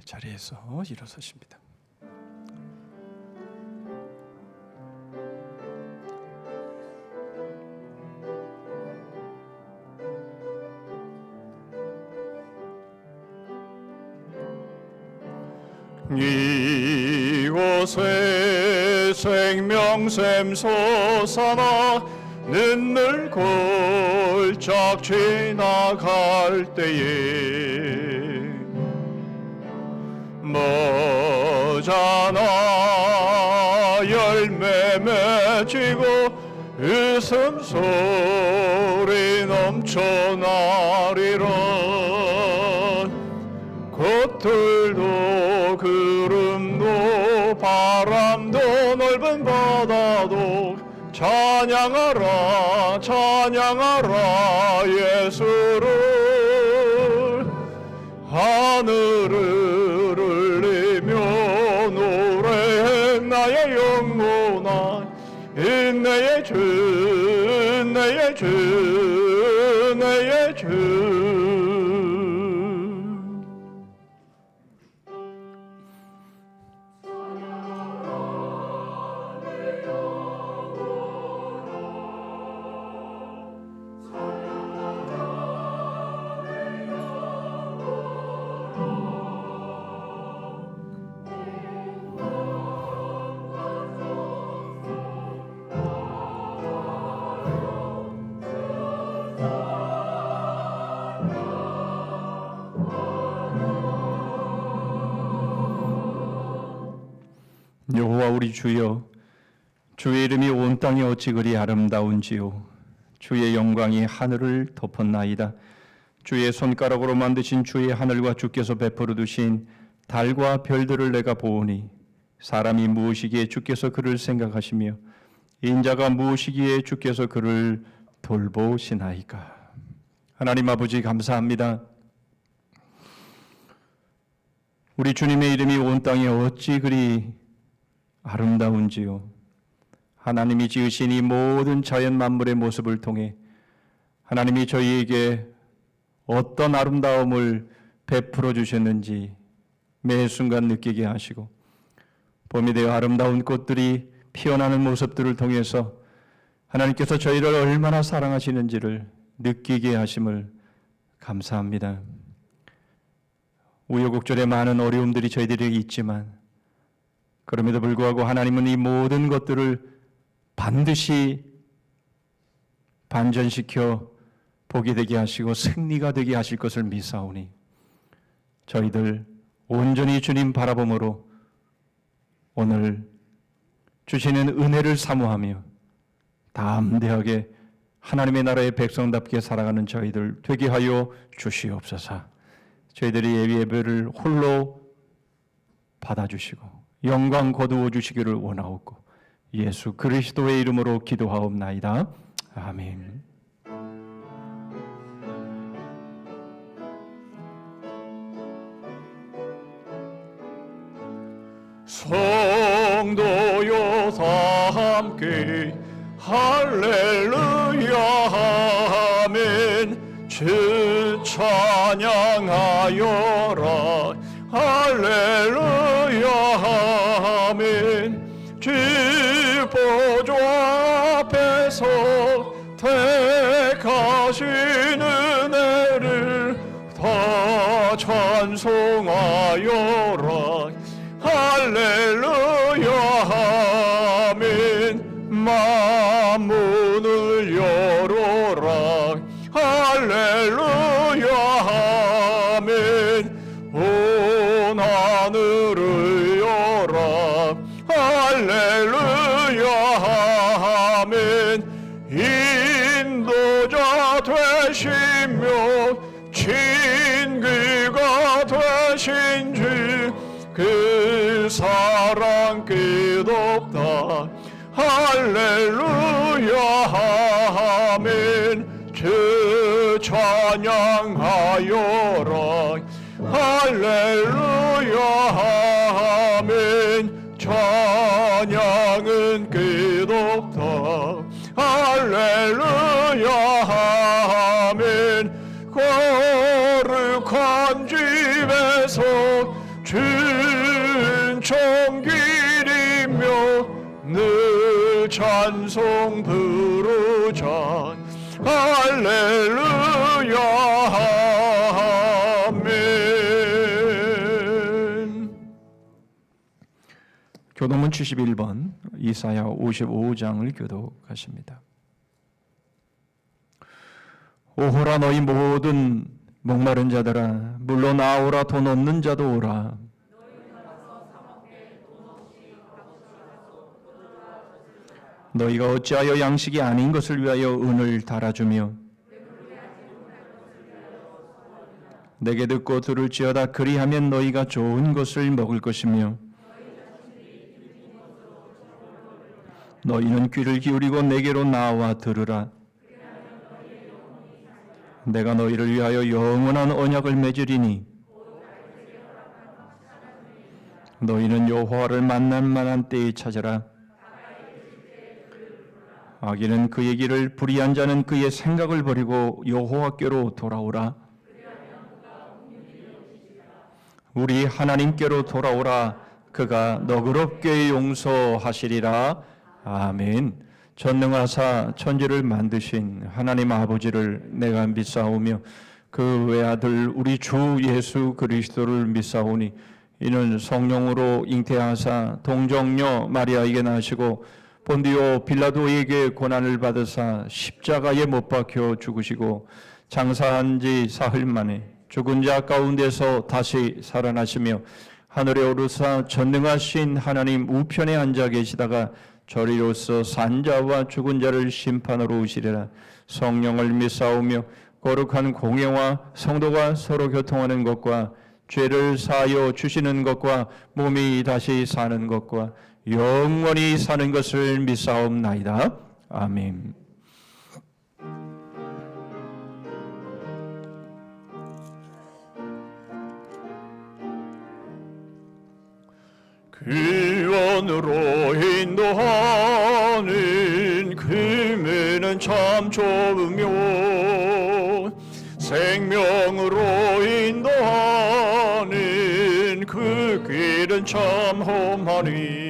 자리에서 일어서십니다. 이곳에 생명샘 솟아나 눈물 골짝 지나갈 때에 머자나 열매 맺히고 웃음소리 넘쳐나리라. 곳들도 구름도 바람도 넓은 바다도 찬양하라 찬양하라 예수를. 하늘을 울리며 노래해 나의 영혼아 인내의 주 인내의 주 인내의 주. 여호와 우리 주여, 주의 이름이 온 땅에 어찌 그리 아름다운지요. 주의 영광이 하늘을 덮었나이다. 주의 손가락으로 만드신 주의 하늘과 주께서 베풀어 두신 달과 별들을 내가 보오니 사람이 무엇이기에 주께서 그를 생각하시며 인자가 무엇이기에 주께서 그를 돌보시나이까. 하나님 아버지 감사합니다. 우리 주님의 이름이 온 땅에 어찌 그리 아름다운지요. 하나님이 지으신 이 모든 자연 만물의 모습을 통해 하나님이 저희에게 어떤 아름다움을 베풀어 주셨는지 매 순간 느끼게 하시고, 봄이 되어 아름다운 꽃들이 피어나는 모습들을 통해서 하나님께서 저희를 얼마나 사랑하시는지를 느끼게 하심을 감사합니다. 우여곡절에 많은 어려움들이 저희들에게 있지만 그럼에도 불구하고 하나님은 이 모든 것들을 반드시 반전시켜 복이 되게 하시고 승리가 되게 하실 것을 믿사오니 저희들 온전히 주님 바라봄으로 오늘 주시는 은혜를 사모하며 담대하게 하나님의 나라의 백성답게 살아가는 저희들 되게 하여 주시옵소서. 저희들이 예배를 홀로 받아주시고 영광 거두어 주시기를 원하옵고 예수 그리스도의 이름으로 기도하옵나이다. 아멘. 성도여 다 함께 할렐루야 아멘. 주 찬양하여라 할렐루야 아멘. 주 보좌 앞에서 택하신 은혜를 다 찬송하여라 할렐루야 아멘. 만문을 열어라 할렐루야 아멘. 온 하늘을 열어 할렐루야 아멘. 인도자 되시며 진귀가 되신 주 그 사랑 끝없다 할렐루야 아멘. 주 찬양하여라 할렐루야 아멘. 찬양은 끝없다 할렐루야 아멘. 거룩한 집에서 늘 찬송 부르자. 할렐루야 아멘. 교동문 71번 이사야 55장을 교독하십니다. 오호라 너희 모든 목마른 자들아 물로 나오라 돈 없는 자도 오라. 너희가 어찌하여 양식이 아닌 것을 위하여 은을 달아주며 내게 듣고 들을지어다 그리하면 너희가 좋은 것을 먹을 것이며 너희는 귀를 기울이고 내게로 나와 들으라. 내가 너희를 위하여 영원한 언약을 맺으리니 너희는 여호와를 만날 만한 때에 찾으라. 악인은 그의 길을 불의한 자는 그의 생각을 버리고 여호와께로 돌아오라. 우리 하나님께로 돌아오라. 그가 너그럽게 용서하시리라. 아멘. 전능하사 천지를 만드신 하나님 아버지를 내가 믿사오며 그 외아들 우리 주 예수 그리스도를 믿사오니 이는 성령으로 잉태하사 동정녀 마리아에게 나시고 본디오 빌라도에게 고난을 받으사 십자가에 못 박혀 죽으시고 장사한 지 사흘 만에 죽은 자 가운데서 다시 살아나시며 하늘에 오르사 전능하신 하나님 우편에 앉아 계시다가 저리로서 산자와 죽은 자를 심판하러 오시리라. 성령을 믿사오며 거룩한 공예와 성도가 서로 교통하는 것과 죄를 사하여 주시는 것과 몸이 다시 사는 것과 영원히 사는 것을 믿사옵나이다. 아멘. 귀원으로 인도하는 금에는 참 좁으며 생명으로 인도하는 그 길은 참 험하니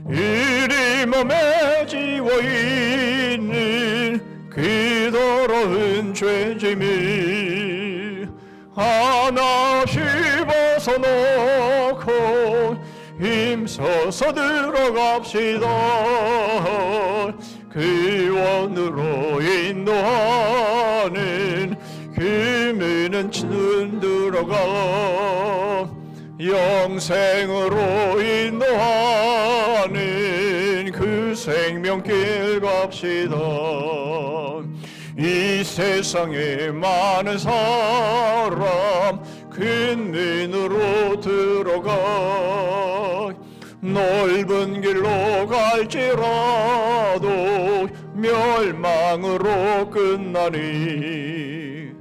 이리 몸에 지워있는 그 더러운 죄짐이 하나씩 벗어놓고 힘써서 들어갑시다. 귀원으로 인도하는 그 문은 들어가 영생으로 인도하는 그 생명길 갑시다. 이 세상에 많은 사람 큰 문으로 들어가 넓은 길로 갈지라도 멸망으로 끝나니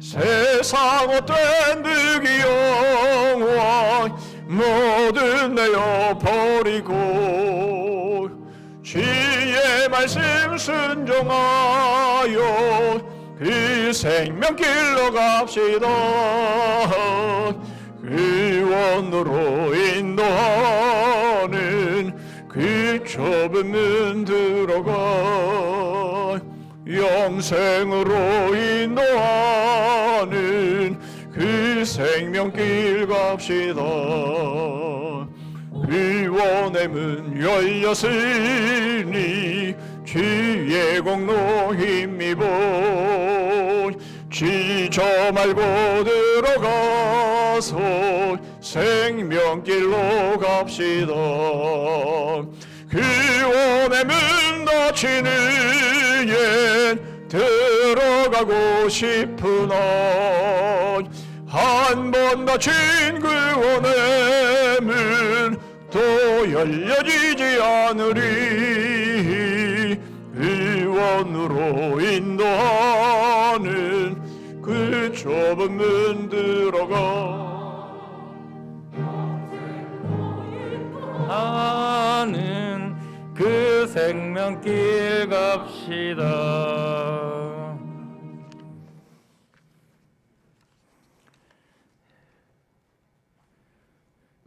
세상 헛된 득이 영원 모든 내어 버리고 주의 말씀 순종하여 그 생명길로 갑시다. 귀원으로 인도하는 그 좁은 문 들어가 영생으로 인도하는 그 생명길 갑시다. 귀원의 문 열렸으니 주의 공로 힘입어 지저 말고 들어가서 생명길로 갑시다. 귀원의 문 닫히는 예 들어가고 싶으나 한 번 닫힌 귀원의 문 또 열려지지 않으리. 귀원으로 인도하는 그 좁은 문 들어가 하는 그 생명길 갑시다.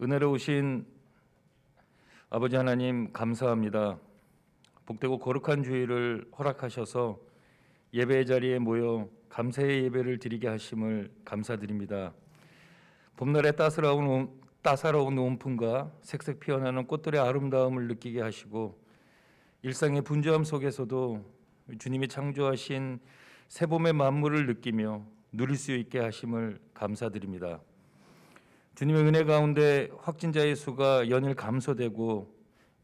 은혜로우신 아버지 하나님 감사합니다. 복되고 거룩한 주일을 허락하셔서 예배의 자리에 모여 감사의 예배를 드리게 하심을 감사드립니다. 봄날의 따사로운 온풍과 색색 피어나는 꽃들의 아름다움을 느끼게 하시고 일상의 분주함 속에서도 주님이 창조하신 새봄의 만물을 느끼며 누릴 수 있게 하심을 감사드립니다. 주님의 은혜 가운데 확진자의 수가 연일 감소되고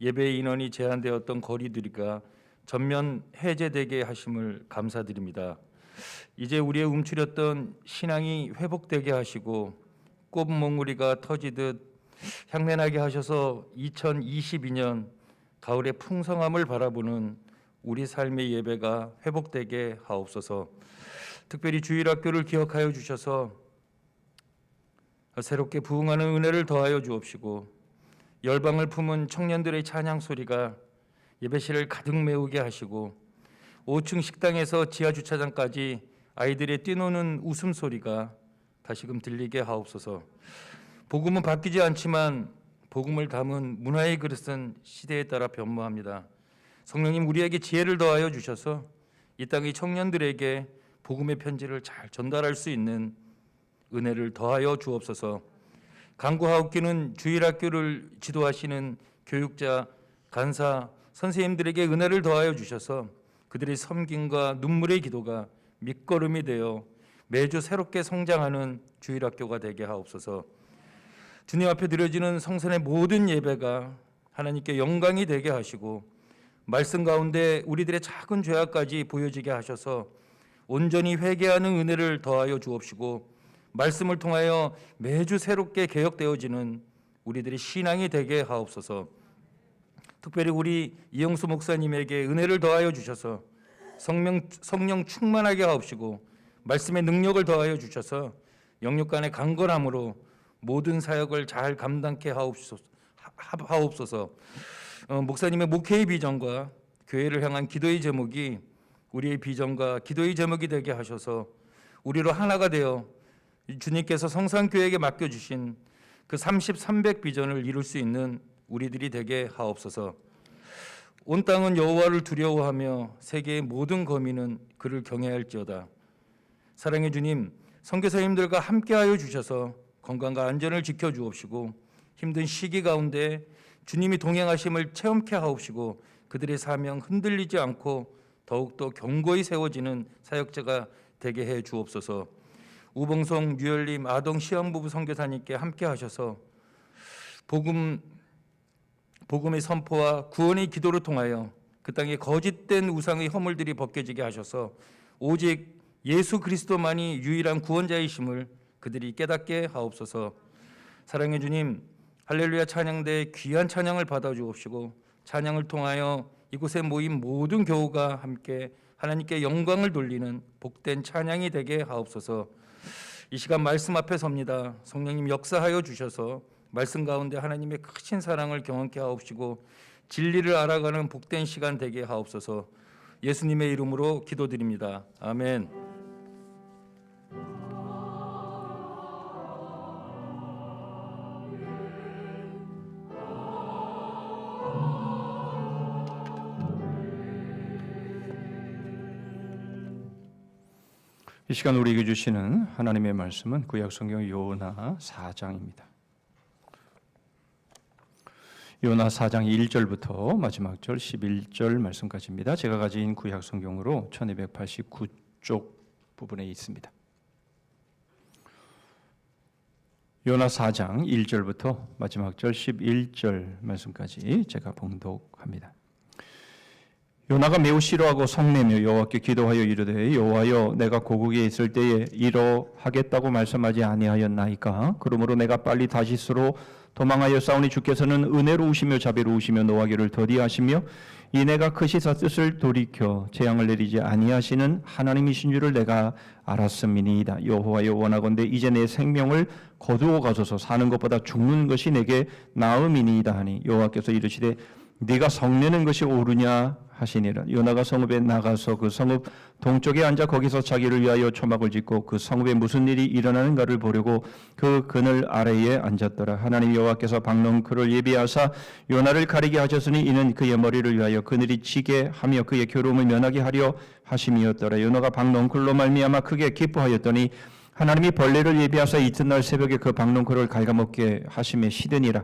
예배의 인원이 제한되었던 거리두기가 전면 해제되게 하심을 감사드립니다. 이제 우리의 움츠렸던 신앙이 회복되게 하시고 꽃몽우리가 터지듯 향내나게 하셔서 2022년 가을의 풍성함을 바라보는 우리 삶의 예배가 회복되게 하옵소서. 특별히 주일학교를 기억하여 주셔서 새롭게 부흥하는 은혜를 더하여 주옵시고 열방을 품은 청년들의 찬양 소리가 예배실을 가득 메우게 하시고 5층 식당에서 지하 주차장까지 아이들의 뛰노는 웃음소리가 다시금 들리게 하옵소서. 복음은 바뀌지 않지만 복음을 담은 문화의 그릇은 시대에 따라 변모합니다. 성령님 우리에게 지혜를 더하여 주셔서 이 땅의 청년들에게 복음의 편지를 잘 전달할 수 있는 은혜를 더하여 주옵소서. 강구하옵기는 주일학교를 지도하시는 교육자, 간사, 선생님들에게 은혜를 더하여 주셔서 그들의 섬김과 눈물의 기도가 밑거름이 되어 매주 새롭게 성장하는 주일학교가 되게 하옵소서. 주님 앞에 드려지는 성선의 모든 예배가 하나님께 영광이 되게 하시고 말씀 가운데 우리들의 작은 죄악까지 보여지게 하셔서 온전히 회개하는 은혜를 더하여 주옵시고 말씀을 통하여 매주 새롭게 개혁되어지는 우리들의 신앙이 되게 하옵소서. 특별히 우리 이영수 목사님에게 은혜를 더하여 주셔서 성령 충만하게 하옵시고 말씀의 능력을 더하여 주셔서 영육 간의 강건함으로 모든 사역을 잘 감당케 하옵소서. 목사님의 목회의 비전과 교회를 향한 기도의 제목이 우리의 비전과 기도의 제목이 되게 하셔서 우리로 하나가 되어 주님께서 성산교회에게 맡겨주신 그 30-300 비전을 이룰 수 있는 우리들이 되게 하옵소서. 온 땅은 여호와를 두려워하며 세계의 모든 거민은 그를 경외할지어다. 사랑의 주님, 선교사님들과 함께하여 주셔서 건강과 안전을 지켜주옵시고 힘든 시기 가운데 주님이 동행하심을 체험케 하옵시고 그들의 사명 흔들리지 않고 더욱더 견고히 세워지는 사역자가 되게 해 주옵소서. 우봉성, 유열림, 아동 시험부부 선교사님께 함께하셔서 복음의 선포와 구원의 기도를 통하여 그 땅에 거짓된 우상의 허물들이 벗겨지게 하셔서 오직 예수 그리스도만이 유일한 구원자이심을 그들이 깨닫게 하옵소서. 사랑의 주님, 할렐루야 찬양대의 귀한 찬양을 받아주옵시고 찬양을 통하여 이곳에 모인 모든 교우가 함께 하나님께 영광을 돌리는 복된 찬양이 되게 하옵소서. 이 시간 말씀 앞에 섭니다. 성령님 역사하여 주셔서 말씀 가운데 하나님의 크신 사랑을 경험케 하옵시고 진리를 알아가는 복된 시간 되게 하옵소서. 예수님의 이름으로 기도드립니다. 아멘. 이 시간 우리에게 주시는 하나님의 말씀은 구약성경 요나 4장입니다. 요나 4장 1절부터 마지막 절 11절 말씀까지입니다. 제가 가진 구약성경으로 1289쪽 부분에 있습니다. 요나 4장 1절부터 마지막 절 11절 말씀까지 제가 봉독합니다. 요나가 매우 싫어하고 성내며 여호와께 기도하여 이르되 여호와여 내가 고국에 있을 때에 이러하겠다고 말씀하지 아니하였나이까? 그러므로 내가 빨리 다시스로 도망하여 싸우니 주께서는 은혜로우시며 자비로우시며 노하기를 더디하시며 이 내가 크시사 뜻을 돌이켜 재앙을 내리지 아니하시는 하나님이신 줄을 내가 알았음이니이다. 여호와여 원하건대 이제 내 생명을 거두어 가소서. 사는 것보다 죽는 것이 내게 나음이니이다 하니 여호와께서 이르시되 네가 성내는 것이 옳으냐 하시니라. 요나가 성읍에 나가서 그 성읍 동쪽에 앉아 거기서 자기를 위하여 초막을 짓고 그 성읍에 무슨 일이 일어나는가를 보려고 그 그늘 아래에 앉았더라. 하나님 여호와께서 박농쿨을 예비하사 요나를 가리게 하셨으니 이는 그의 머리를 위하여 그늘이 지게 하며 그의 괴로움을 면하게 하려 하심이었더라. 요나가 박농쿨로 말미암아 크게 기뻐하였더니 하나님이 벌레를 예비하사 이튿날 새벽에 그 박농쿨을 갉아먹게 하심에 시드니라.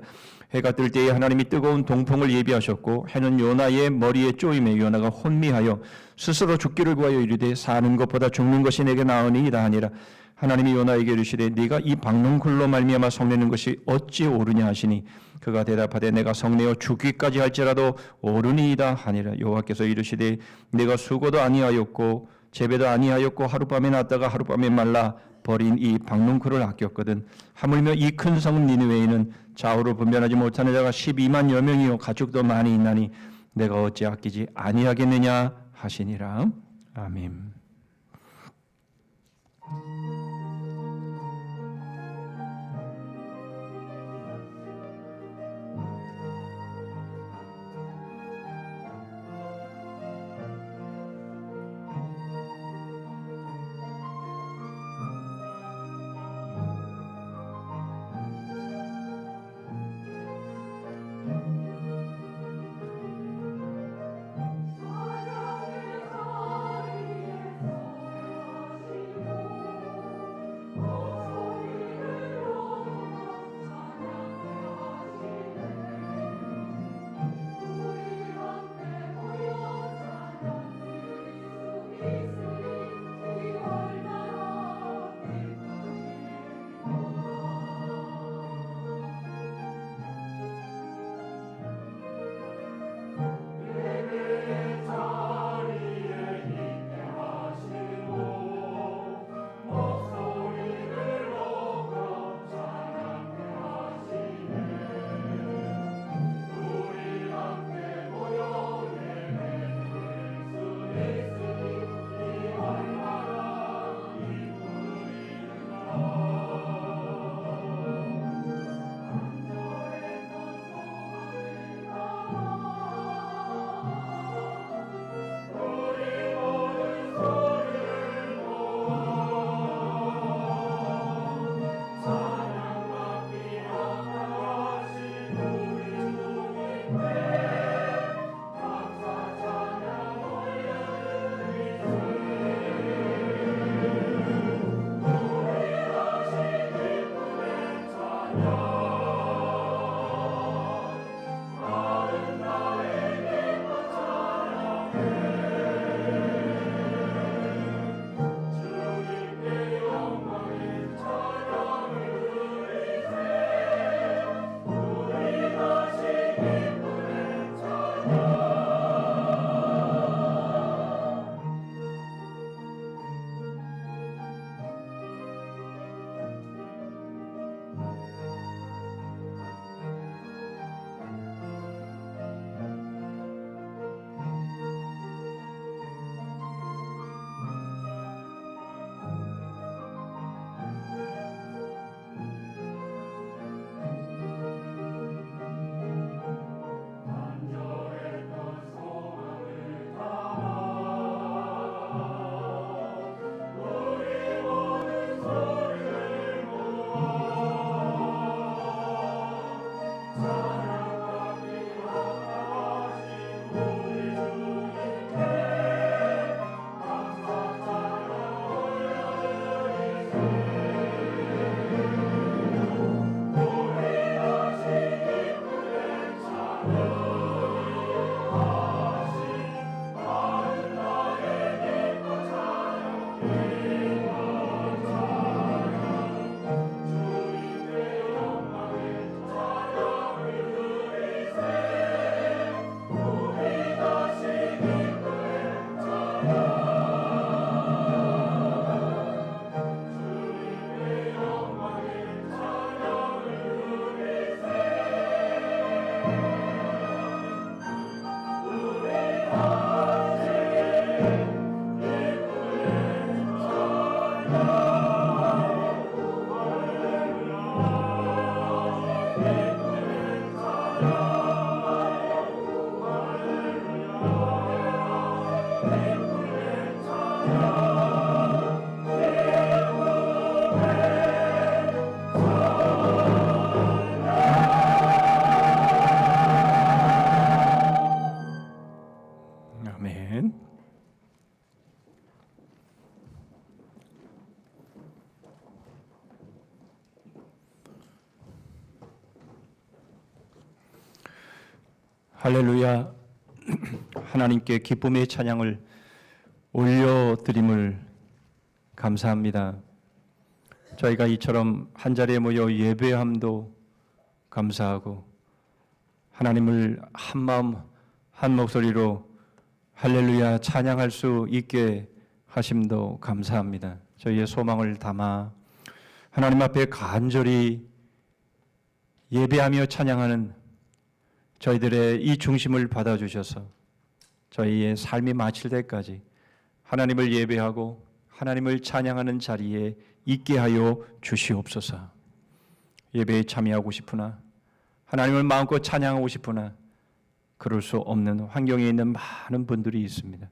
해가 뜰 때에 하나님이 뜨거운 동풍을 예비하셨고 해는 요나의 머리에 쪼임에 요나가 혼미하여 스스로 죽기를 구하여 이르되 사는 것보다 죽는 것이 내게 나으니이다 하니라. 하나님이 요나에게 이르시되 네가 이 박농쿨로 말미암아 성내는 것이 어찌 옳으냐 하시니 그가 대답하되 내가 성내어 죽기까지 할지라도 옳으니이다 하니라. 여호와께서 이르시되 네가 수고도 아니하였고 재배도 아니하였고 하룻밤에 났다가 하룻밤에 말라 버린 이 박농쿨을 아꼈거든. 하물며 이 큰 성 니느웨에는 좌우로 분별하지 못하는 자가 12만여 명이요 가축도 많이 있나니 내가 어찌 아끼지 아니하겠느냐 하시니라. 아멘. 할렐루야. 하나님께 기쁨의 찬양을 올려드림을 감사합니다. 저희가 이처럼 한자리에 모여 예배함도 감사하고 하나님을 한마음 한 목소리로 할렐루야 찬양할 수 있게 하심도 감사합니다. 저희의 소망을 담아 하나님 앞에 간절히 예배하며 찬양하는 저희들의 이 중심을 받아주셔서 저희의 삶이 마칠 때까지 하나님을 예배하고 하나님을 찬양하는 자리에 있게 하여 주시옵소서. 예배에 참여하고 싶으나 하나님을 마음껏 찬양하고 싶으나 그럴 수 없는 환경에 있는 많은 분들이 있습니다.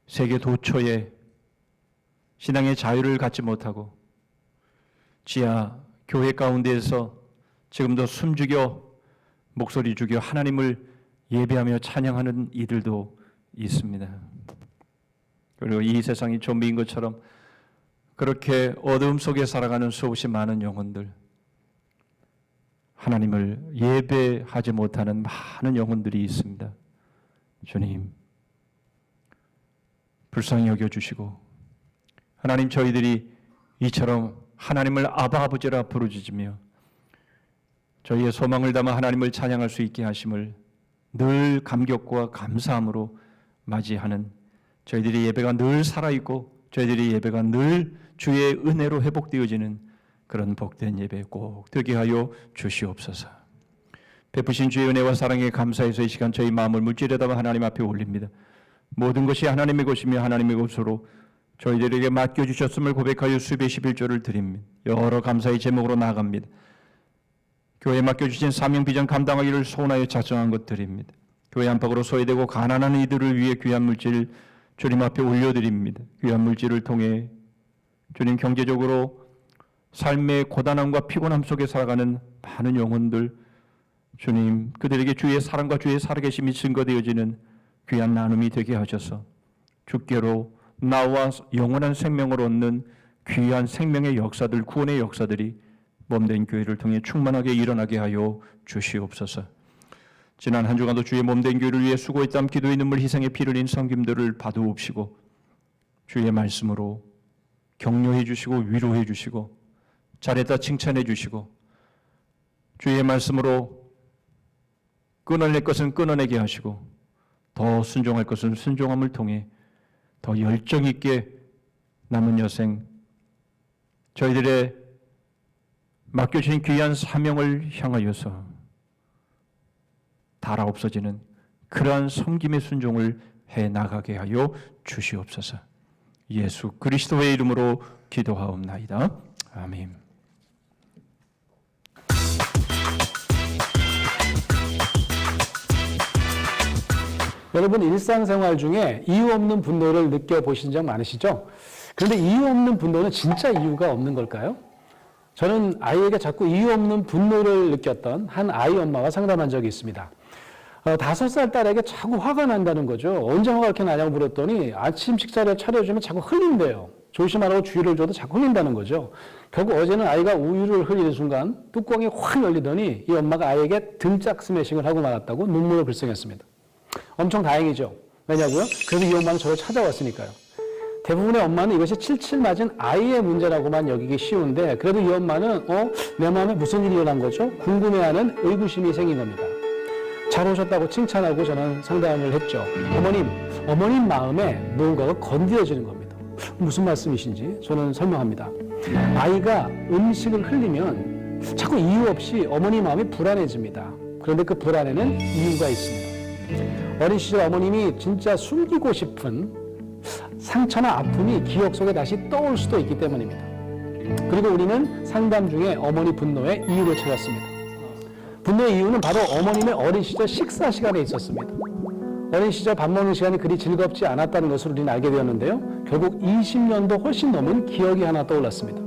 세계 도처에 신앙의 자유를 갖지 못하고 지하 교회 가운데에서 지금도 숨죽여 목소리 죽여 하나님을 예배하며 찬양하는 이들도 있습니다. 그리고 이 세상이 좀비인 것처럼 그렇게 어두움 속에 살아가는 수없이 많은 영혼들, 하나님을 예배하지 못하는 많은 영혼들이 있습니다. 주님, 불쌍히 여겨주시고 하나님, 저희들이 이처럼 하나님을 아바 아버지라 부르짖으며 저희의 소망을 담아 하나님을 찬양할 수 있게 하심을 늘 감격과 감사함으로 맞이하는 저희들의 예배가 늘 살아있고 저희들의 예배가 늘 주의 은혜로 회복되어지는 그런 복된 예배 꼭 되게 하여 주시옵소서. 베푸신 주의 은혜와 사랑에 감사해서 이 시간 저희 마음을 물질에다가 하나님 앞에 올립니다. 모든 것이 하나님의 것이며 하나님의 것으로 저희들에게 맡겨주셨음을 고백하여 수배 11조를 드립니다. 여러 감사의 제목으로 나아갑니다. 교회에 맡겨주신 사명 비전 감당하기를 소원하여 작정한 것 드립니다. 교회 안팎으로 소외되고 가난한 이들을 위해 귀한 물질 주님 앞에 올려드립니다. 귀한 물질을 통해 주님, 경제적으로 삶의 고단함과 피곤함 속에 살아가는 많은 영혼들, 주님, 그들에게 주의 사랑과 주의 살아계심이 증거되어지는 귀한 나눔이 되게 하셔서 주께로 나와 영원한 생명을 얻는 귀한 생명의 역사들, 구원의 역사들이 몸된 교회를 통해 충만하게 일어나게 하여 주시옵소서. 지난 한 주간도 주의 몸된 교회를 위해 수고의 땀, 기도의 눈물, 희생의 피를 흘린 성김들을 받아옵시고 주의 말씀으로 격려해 주시고 위로해 주시고 잘했다 칭찬해 주시고 주의 말씀으로 끊어낼 것은 끊어내게 하시고 더 순종할 것은 순종함을 통해 더 열정 있게 남은 여생 저희들의 맡겨주신 귀한 사명을 향하여서 달아 없어지는 그러한 섬김의 순종을 해나가게 하여 주시옵소서. 예수 그리스도의 이름으로 기도하옵나이다. 아멘. 여러분, 일상생활 중에 이유 없는 분노를 느껴보신 적 많으시죠? 그런데 이유 없는 분노는 진짜 이유가 없는 걸까요? 저는 아이에게 자꾸 이유 없는 분노를 느꼈던 한 아이 엄마와 상담한 적이 있습니다. 5살 딸에게 자꾸 화가 난다는 거죠. 언제 화가 이렇게 나냐고 물었더니 아침 식사를 차려주면 자꾸 흘린대요. 조심하라고 주의를 줘도 자꾸 흘린다는 거죠. 결국 어제는 아이가 우유를 흘리는 순간 뚜껑이 확 열리더니 이 엄마가 아이에게 등짝 스매싱을 하고 말았다고 눈물을 글썽였습니다. 엄청 다행이죠. 왜냐고요? 그래서 이 엄마는 저를 찾아왔으니까요. 대부분의 엄마는 이것이 칠칠 맞은 아이의 문제라고만 여기기 쉬운데 그래도 이 엄마는 내 마음에 무슨 일이 일어난 거죠? 궁금해하는 의구심이 생긴 겁니다. 잘 오셨다고 칭찬하고 저는 상담을 했죠. 어머님 마음에 무언가가 건드려지는 겁니다. 무슨 말씀이신지 저는 설명합니다. 아이가 음식을 흘리면 자꾸 이유 없이 어머니 마음이 불안해집니다. 그런데 그 불안에는 이유가 있습니다. 어린 시절 어머님이 진짜 숨기고 싶은 상처나 아픔이 기억 속에 다시 떠올 수도 있기 때문입니다. 그리고 우리는 상담 중에 어머니 분노의 이유를 찾았습니다. 분노의 이유는 바로 어머님의 어린 시절 식사 시간에 있었습니다. 어린 시절 밥 먹는 시간이 그리 즐겁지 않았다는 것을 우리는 알게 되었는데요. 결국 20년도 훨씬 넘은 기억이 하나 떠올랐습니다.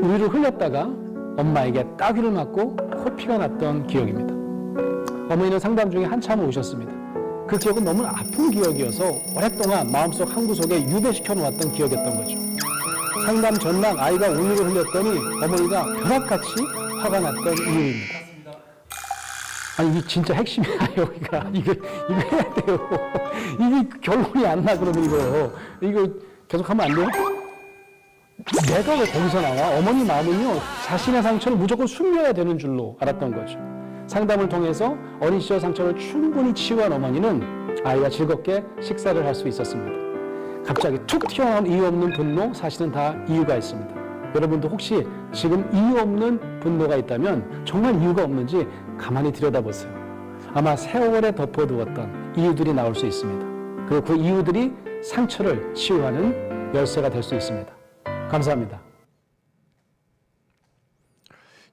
우유를 흘렸다가 엄마에게 따귀를 맞고 코피가 났던 기억입니다. 어머니는 상담 중에 한참을 우셨습니다. 그 기억은 너무 아픈 기억이어서 오랫동안 마음속 한 구석에 유배시켜 놓았던 기억이었던 거죠. 상담 전날 아이가 우유를 흘렸더니 어머니가 벼락같이 화가 났던 이유입니다. 아니 이게 진짜 핵심이야 여기가 이거 해야 돼요. 이게 결론이 안 나 그러면 이거 계속하면 안 돼요? 내가 왜 거기서 나와? 어머니 마음은요 자신의 상처를 무조건 숨겨야 되는 줄로 알았던 거죠. 상담을 통해서 어린 시절 상처를 충분히 치유한 어머니는 아이와 즐겁게 식사를 할 수 있었습니다. 갑자기 툭 튀어나온 이유 없는 분노, 사실은 다 이유가 있습니다. 여러분도 혹시 지금 이유 없는 분노가 있다면 정말 이유가 없는지 가만히 들여다보세요. 아마 세월에 덮어두었던 이유들이 나올 수 있습니다. 그리고 그 이유들이 상처를 치유하는 열쇠가 될 수 있습니다. 감사합니다.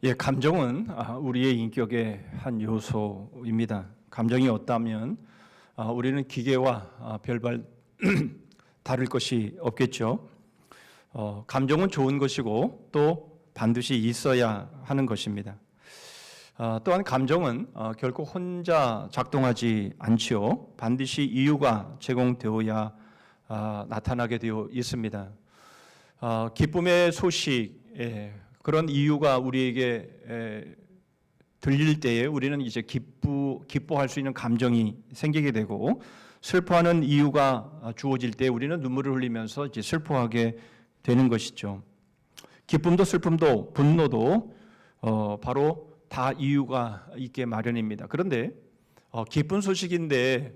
예, 감정은 우리의 인격의 한 요소입니다. 감정이 없다면 우리는 기계와 별반 다를 것이 없겠죠. 감정은 좋은 것이고 또 반드시 있어야 하는 것입니다. 또한 감정은 결코 혼자 작동하지 않지요. 반드시 이유가 제공되어야 나타나게 되어 있습니다. 기쁨의 소식, 그런 이유가 우리에게 들릴 때에 우리는 이제 기뻐할 수 있는 감정이 생기게 되고, 슬퍼하는 이유가 주어질 때 우리는 눈물을 흘리면서 이제 슬퍼하게 되는 것이죠. 기쁨도 슬픔도 분노도 바로 다 이유가 있게 마련입니다. 그런데 기쁜 소식인데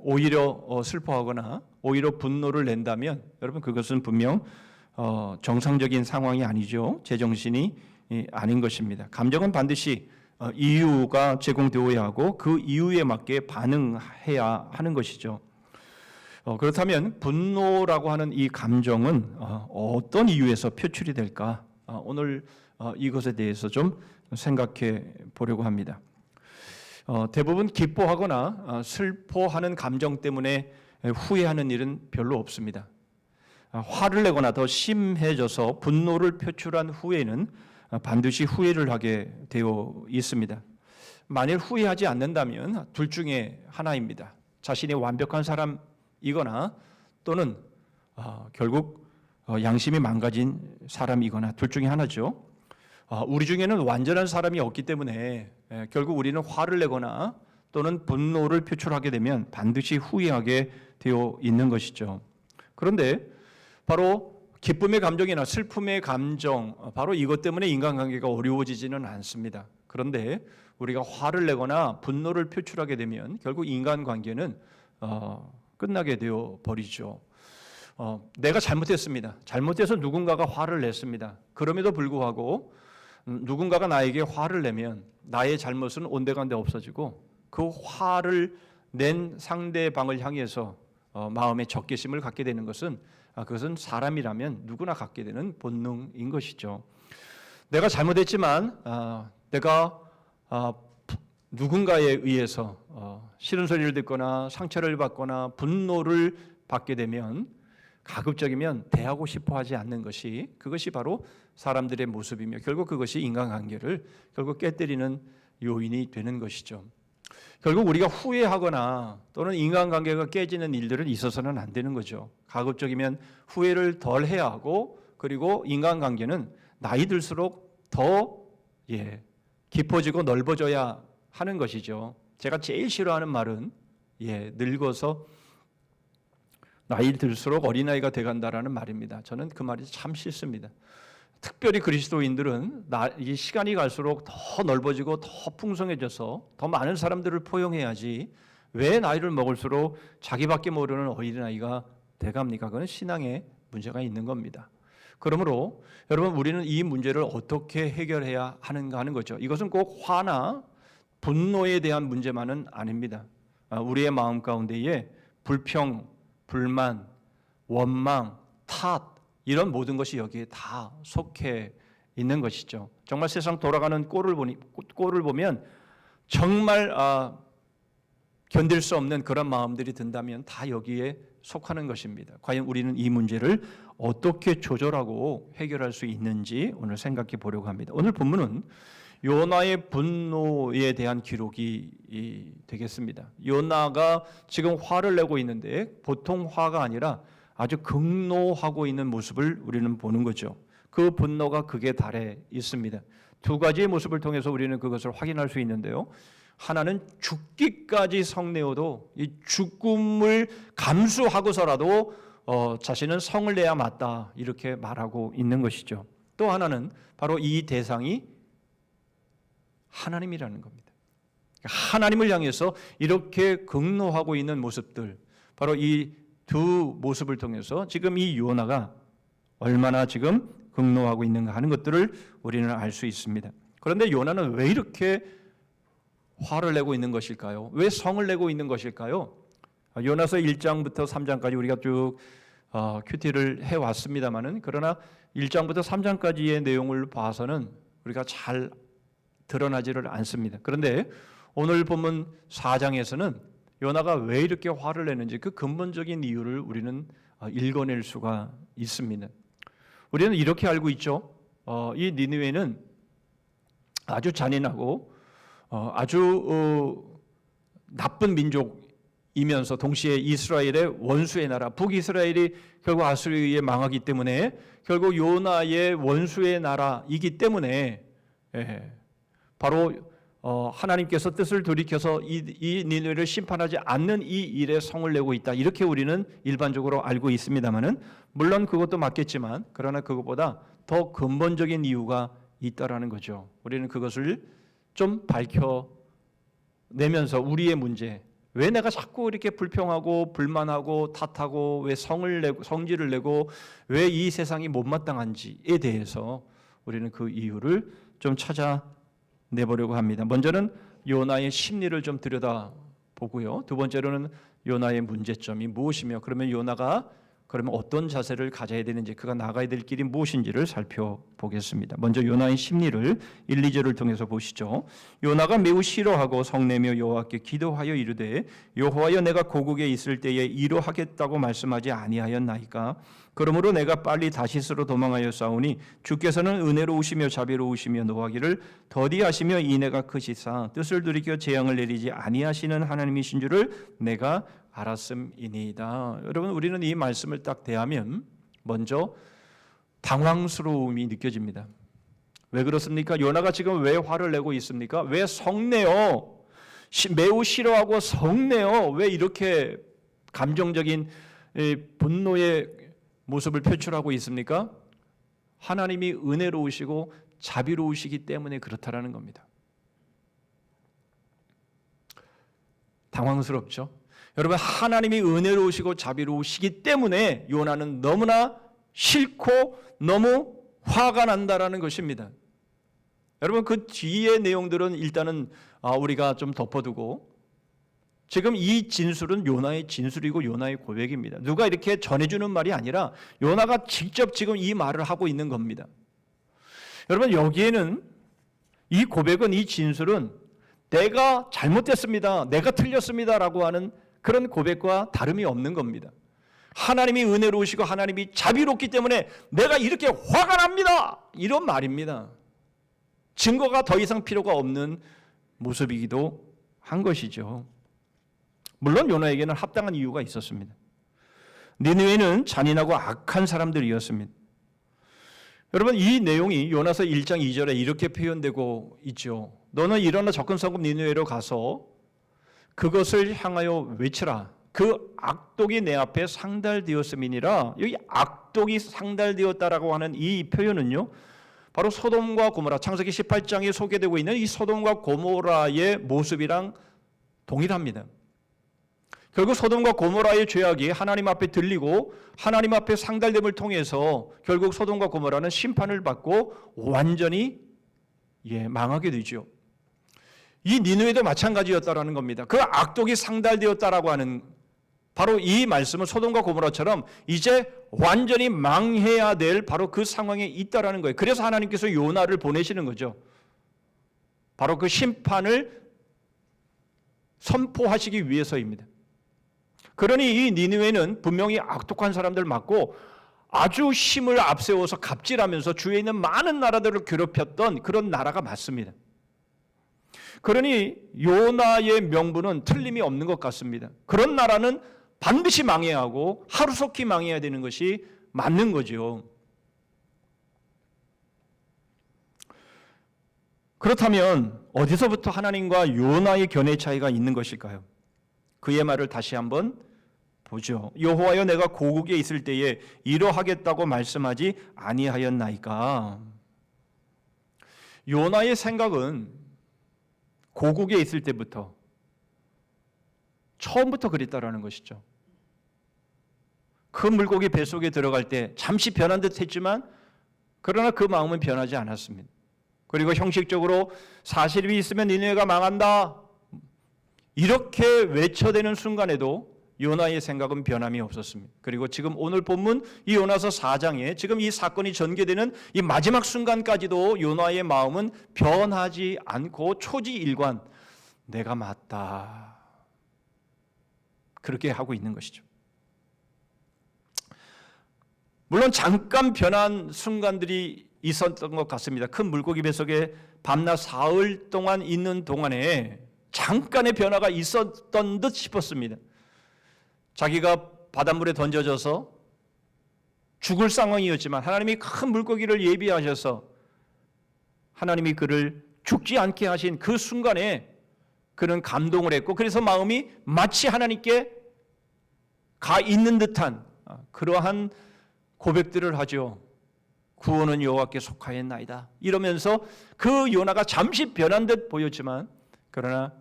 오히려 슬퍼하거나 오히려 분노를 낸다면 여러분 그것은 분명 정상적인 상황이 아니죠. 제정신이 아닌 것입니다. 감정은 반드시 이유가 제공되어야 하고 그 이유에 맞게 반응해야 하는 것이죠. 그렇다면 분노라고 하는 이 감정은 어떤 이유에서 표출이 될까? 오늘 이것에 대해서 좀 생각해 보려고 합니다. 대부분 기뻐하거나 슬퍼하는 감정 때문에 후회하는 일은 별로 없습니다. 화를 내거나 더 심해져서 분노를 표출한 후에는 반드시 후회를 하게 되어 있습니다. 만일 후회하지 않는다면 둘 중에 하나입니다. 자신이 완벽한 사람이거나 또는 결국 양심이 망가진 사람이거나 둘 중에 하나죠. 우리 중에는 완전한 사람이 없기 때문에 결국 우리는 화를 내거나 또는 분노를 표출하게 되면 반드시 후회하게 되어 있는 것이죠. 그런데 바로 기쁨의 감정이나 슬픔의 감정, 바로 이것 때문에 인간관계가 어려워지지는 않습니다. 그런데 우리가 화를 내거나 분노를 표출하게 되면 결국 인간관계는 끝나게 되어 버리죠. 내가 잘못했습니다. 잘못해서 누군가가 화를 냈습니다. 그럼에도 불구하고 누군가가 나에게 화를 내면 나의 잘못은 온데간데 없어지고 그 화를 낸 상대방을 향해서 마음의 적개심을 갖게 되는 것은 그것은 사람이라면 누구나 갖게 되는 본능인 것이죠. 내가 잘못했지만 내가 누군가에 의해서 싫은 소리를 듣거나 상처를 받거나 분노를 받게 되면 가급적이면 대하고 싶어 하지 않는 것이 그것이 바로 사람들의 모습이며 결국 그것이 인간관계를 결국 깨뜨리는 요인이 되는 것이죠. 결국 우리가 후회하거나 또는 인간관계가 깨지는 일들은 있어서는 안 되는 거죠. 가급적이면 후회를 덜 해야 하고 그리고 인간관계는 나이 들수록 더 깊어지고 넓어져야 하는 것이죠. 제가 제일 싫어하는 말은 늙어서 나이 들수록 어린아이가 돼간다라는 말입니다. 저는 그 말이 참 싫습니다. 특별히 그리스도인들은 이 시간이 갈수록 더 넓어지고 더 풍성해져서 더 많은 사람들을 포용해야지 왜 나이를 먹을수록 자기밖에 모르는 어린아이가 돼갑니까? 그건 신앙에 문제가 있는 겁니다. 그러므로 여러분 우리는 이 문제를 어떻게 해결해야 하는가 하는 거죠. 이것은 꼭 화나 분노에 대한 문제만은 아닙니다. 우리의 마음 가운데에 불평, 불만, 원망, 탓 이런 모든 것이 여기에 다 속해 있는 것이죠. 정말 세상 돌아가는 꼴을 보면 정말 견딜 수 없는 그런 마음들이 든다면 다 여기에 속하는 것입니다. 과연 우리는 이 문제를 어떻게 조절하고 해결할 수 있는지 오늘 생각해 보려고 합니다. 오늘 본문은 요나의 분노에 대한 기록이 되겠습니다. 요나가 지금 화를 내고 있는데 보통 화가 아니라 아주 극노하고 있는 모습을 우리는 보는 거죠. 그 분노가 극에 달해 있습니다. 두 가지의 모습을 통해서 우리는 그것을 확인할 수 있는데요. 하나는 죽기까지 성내어도 이 죽음을 감수하고서라도 자신은 성을 내야 맞다 이렇게 말하고 있는 것이죠. 또 하나는 바로 이 대상이 하나님이라는 겁니다. 하나님을 향해서 이렇게 극노하고 있는 모습들, 바로 이 두 모습을 통해서 지금 이 요나가 얼마나 지금 극노하고 있는가 하는 것들을 우리는 알 수 있습니다. 그런데 요나는 왜 이렇게 화를 내고 있는 것일까요? 왜 성을 내고 있는 것일까요? 요나서 1장부터 3장까지 우리가 쭉 큐티를 해왔습니다마는, 그러나 1장부터 3장까지의 내용을 봐서는 우리가 잘 드러나지를 않습니다. 그런데 오늘 본문 4장에서는 요나가 왜 이렇게 화를 내는지 그 근본적인 이유를 우리는 읽어낼 수가 있습니다. 우리는 이렇게 알고 있죠. 이 니느웨는 아주 잔인하고 아주 나쁜 민족이면서 동시에 이스라엘의 원수의 나라, 북이스라엘이 결국 아수르에 망하기 때문에 결국 요나의 원수의 나라이기 때문에 바로 하나님께서 뜻을 돌이켜서 이 니느웨를 심판하지 않는 이 일에 성을 내고 있다. 이렇게 우리는 일반적으로 알고 있습니다만은, 물론 그것도 맞겠지만 그러나 그것보다 더 근본적인 이유가 있다라는 거죠. 우리는 그것을 좀 밝혀내면서 우리의 문제, 왜 내가 자꾸 이렇게 불평하고 불만하고 탓하고 왜 성질을 내고 왜 이 세상이 못마땅한지에 대해서 우리는 그 이유를 좀 찾아내보려고 합니다. 먼저는 요나의 심리를 좀 들여다보고요. 두 번째로는 요나의 문제점이 무엇이며 그러면 요나가 어떤 자세를 가져야 되는지, 그가 나가야 될 길이 무엇인지를 살펴보겠습니다. 먼저 요나의 심리를 1, 2절을 통해서 보시죠. 요나가 매우 싫어하고 성내며 여호와께 기도하여 이르되 여호와여 내가 고국에 있을 때에 이러하겠다고 말씀하지 아니하였나이까? 그러므로 내가 빨리 다시스로 도망하여 싸우니 주께서는 은혜로우시며 자비로우시며 노하기를 더디하시며 인애가 크시사 뜻을 돌이켜 재앙을 내리지 아니하시는 하나님이신 줄을 내가 알았음이니이다. 여러분, 우리는 이 말씀을 딱 대하면 먼저 당황스러움이 느껴집니다. 왜 그렇습니까? 요나가 지금 왜 화를 내고 있습니까? 왜 성내요? 매우 싫어하고 성내요. 왜 이렇게 감정적인 분노의 모습을 표출하고 있습니까? 하나님이 은혜로우시고 자비로우시기 때문에 그렇다라는 겁니다. 당황스럽죠? 여러분, 하나님이 은혜로우시고 자비로우시기 때문에 요나는 너무나 싫고 너무 화가 난다라는 것입니다. 여러분, 그 뒤의 내용들은 일단은 우리가 좀 덮어두고, 지금 이 진술은 요나의 진술이고 요나의 고백입니다. 누가 이렇게 전해주는 말이 아니라 요나가 직접 지금 이 말을 하고 있는 겁니다. 여러분, 여기에는 이 고백은, 이 진술은 내가 잘못됐습니다, 내가 틀렸습니다라고 하는 그런 고백과 다름이 없는 겁니다. 하나님이 은혜로우시고 하나님이 자비롭기 때문에 내가 이렇게 화가 납니다, 이런 말입니다. 증거가 더 이상 필요가 없는 모습이기도 한 것이죠. 물론 요나에게는 합당한 이유가 있었습니다. 니느웨는 잔인하고 악한 사람들이었습니다. 여러분, 이 내용이 요나서 1장 2절에 이렇게 표현되고 있죠. 너는 일어나 접근성급 니느웨로 가서 그것을 향하여 외치라. 그 악독이 내 앞에 상달되었음이니라. 여기 악독이 상달되었다라고 하는 이 표현은요, 바로 소돔과 고모라, 창세기 18장에 소개되고 있는 이 소돔과 고모라의 모습이랑 동일합니다. 결국 소돔과 고모라의 죄악이 하나님 앞에 들리고 하나님 앞에 상달됨을 통해서 결국 소돔과 고모라는 심판을 받고 완전히 망하게 되죠. 이 니느웨도 마찬가지였다라는 겁니다. 그 악독이 상달되었다라고 하는 바로 이 말씀은 소돔과 고모라처럼 이제 완전히 망해야 될 바로 그 상황에 있다라는 거예요. 그래서 하나님께서 요나를 보내시는 거죠. 바로 그 심판을 선포하시기 위해서입니다. 그러니 이 니느웨는 분명히 악독한 사람들 맞고 아주 힘을 앞세워서 갑질하면서 주위에 있는 많은 나라들을 괴롭혔던 그런 나라가 맞습니다. 그러니 요나의 명분은 틀림이 없는 것 같습니다. 그런 나라는 반드시 망해야 하고 하루속히 망해야 되는 것이 맞는 거죠. 그렇다면 어디서부터 하나님과 요나의 견해 차이가 있는 것일까요? 그의 말을 다시 한번 보죠. 여호와여, 내가 고국에 있을 때에 이러하겠다고 말씀하지 아니하였나이까. 요나의 생각은 고국에 있을 때부터 처음부터 그랬다라는 것이죠. 큰 물고기 뱃속에 들어갈 때 잠시 변한 듯 했지만 그러나 그 마음은 변하지 않았습니다. 그리고 형식적으로 40이 있으면 니느웨가 망한다 이렇게 외쳐대는 순간에도 요나의 생각은 변함이 없었습니다. 그리고 지금 오늘 본문 이 요나서 4장에 지금 이 사건이 전개되는 이 마지막 순간까지도 요나의 마음은 변하지 않고 초지일관 내가 맞다 그렇게 하고 있는 것이죠. 물론 잠깐 변한 순간들이 있었던 것 같습니다. 큰 물고기 뱃속에 밤낮 사흘 동안 있는 동안에 잠깐의 변화가 있었던 듯 싶었습니다. 자기가 바닷물에 던져져서 죽을 상황이었지만 하나님이 큰 물고기를 예비하셔서 하나님이 그를 죽지 않게 하신 그 순간에 그는 감동을 했고 그래서 마음이 마치 하나님께 가 있는 듯한 그러한 고백들을 하죠. 구원은 여호와께 속하였나이다 이러면서 그 요나가 잠시 변한 듯 보였지만 그러나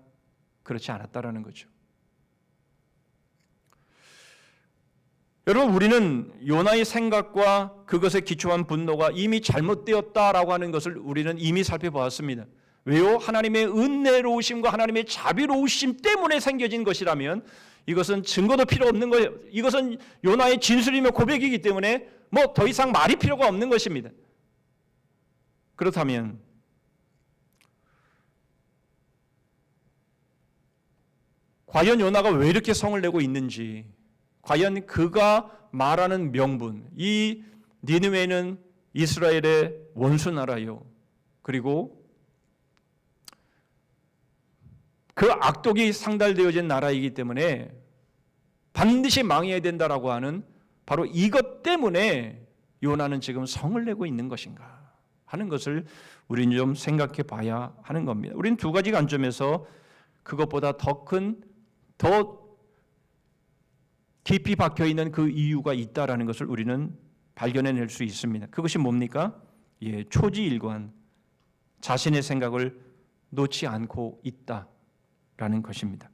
그렇지 않았다라는 거죠. 여러분, 우리는 요나의 생각과 그것에 기초한 분노가 이미 잘못되었다라고 하는 것을 우리는 이미 살펴보았습니다. 왜요? 하나님의 은혜로우심과 하나님의 자비로우심 때문에 생겨진 것이라면 이것은 증거도 필요 없는 거예요. 이것은 요나의 진술이며 고백이기 때문에 뭐 더 이상 말이 필요가 없는 것입니다. 그렇다면 과연 요나가 왜 이렇게 성을 내고 있는지, 과연 그가 말하는 명분, 이 니느웨는 이스라엘의 원수 나라요. 그리고 그 악독이 상달되어진 나라이기 때문에 반드시 망해야 된다라고 하는 바로 이것 때문에 요나는 지금 성을 내고 있는 것인가 하는 것을 우리는 좀 생각해 봐야 하는 겁니다. 우리는 두 가지 관점에서 그것보다 더 깊이 박혀 있는 그 이유가 있다라는 것을 우리는 발견해낼 수 있습니다. 그것이 뭡니까? 초지일관, 자신의 생각을 놓지 않고 있다라는 것입니다.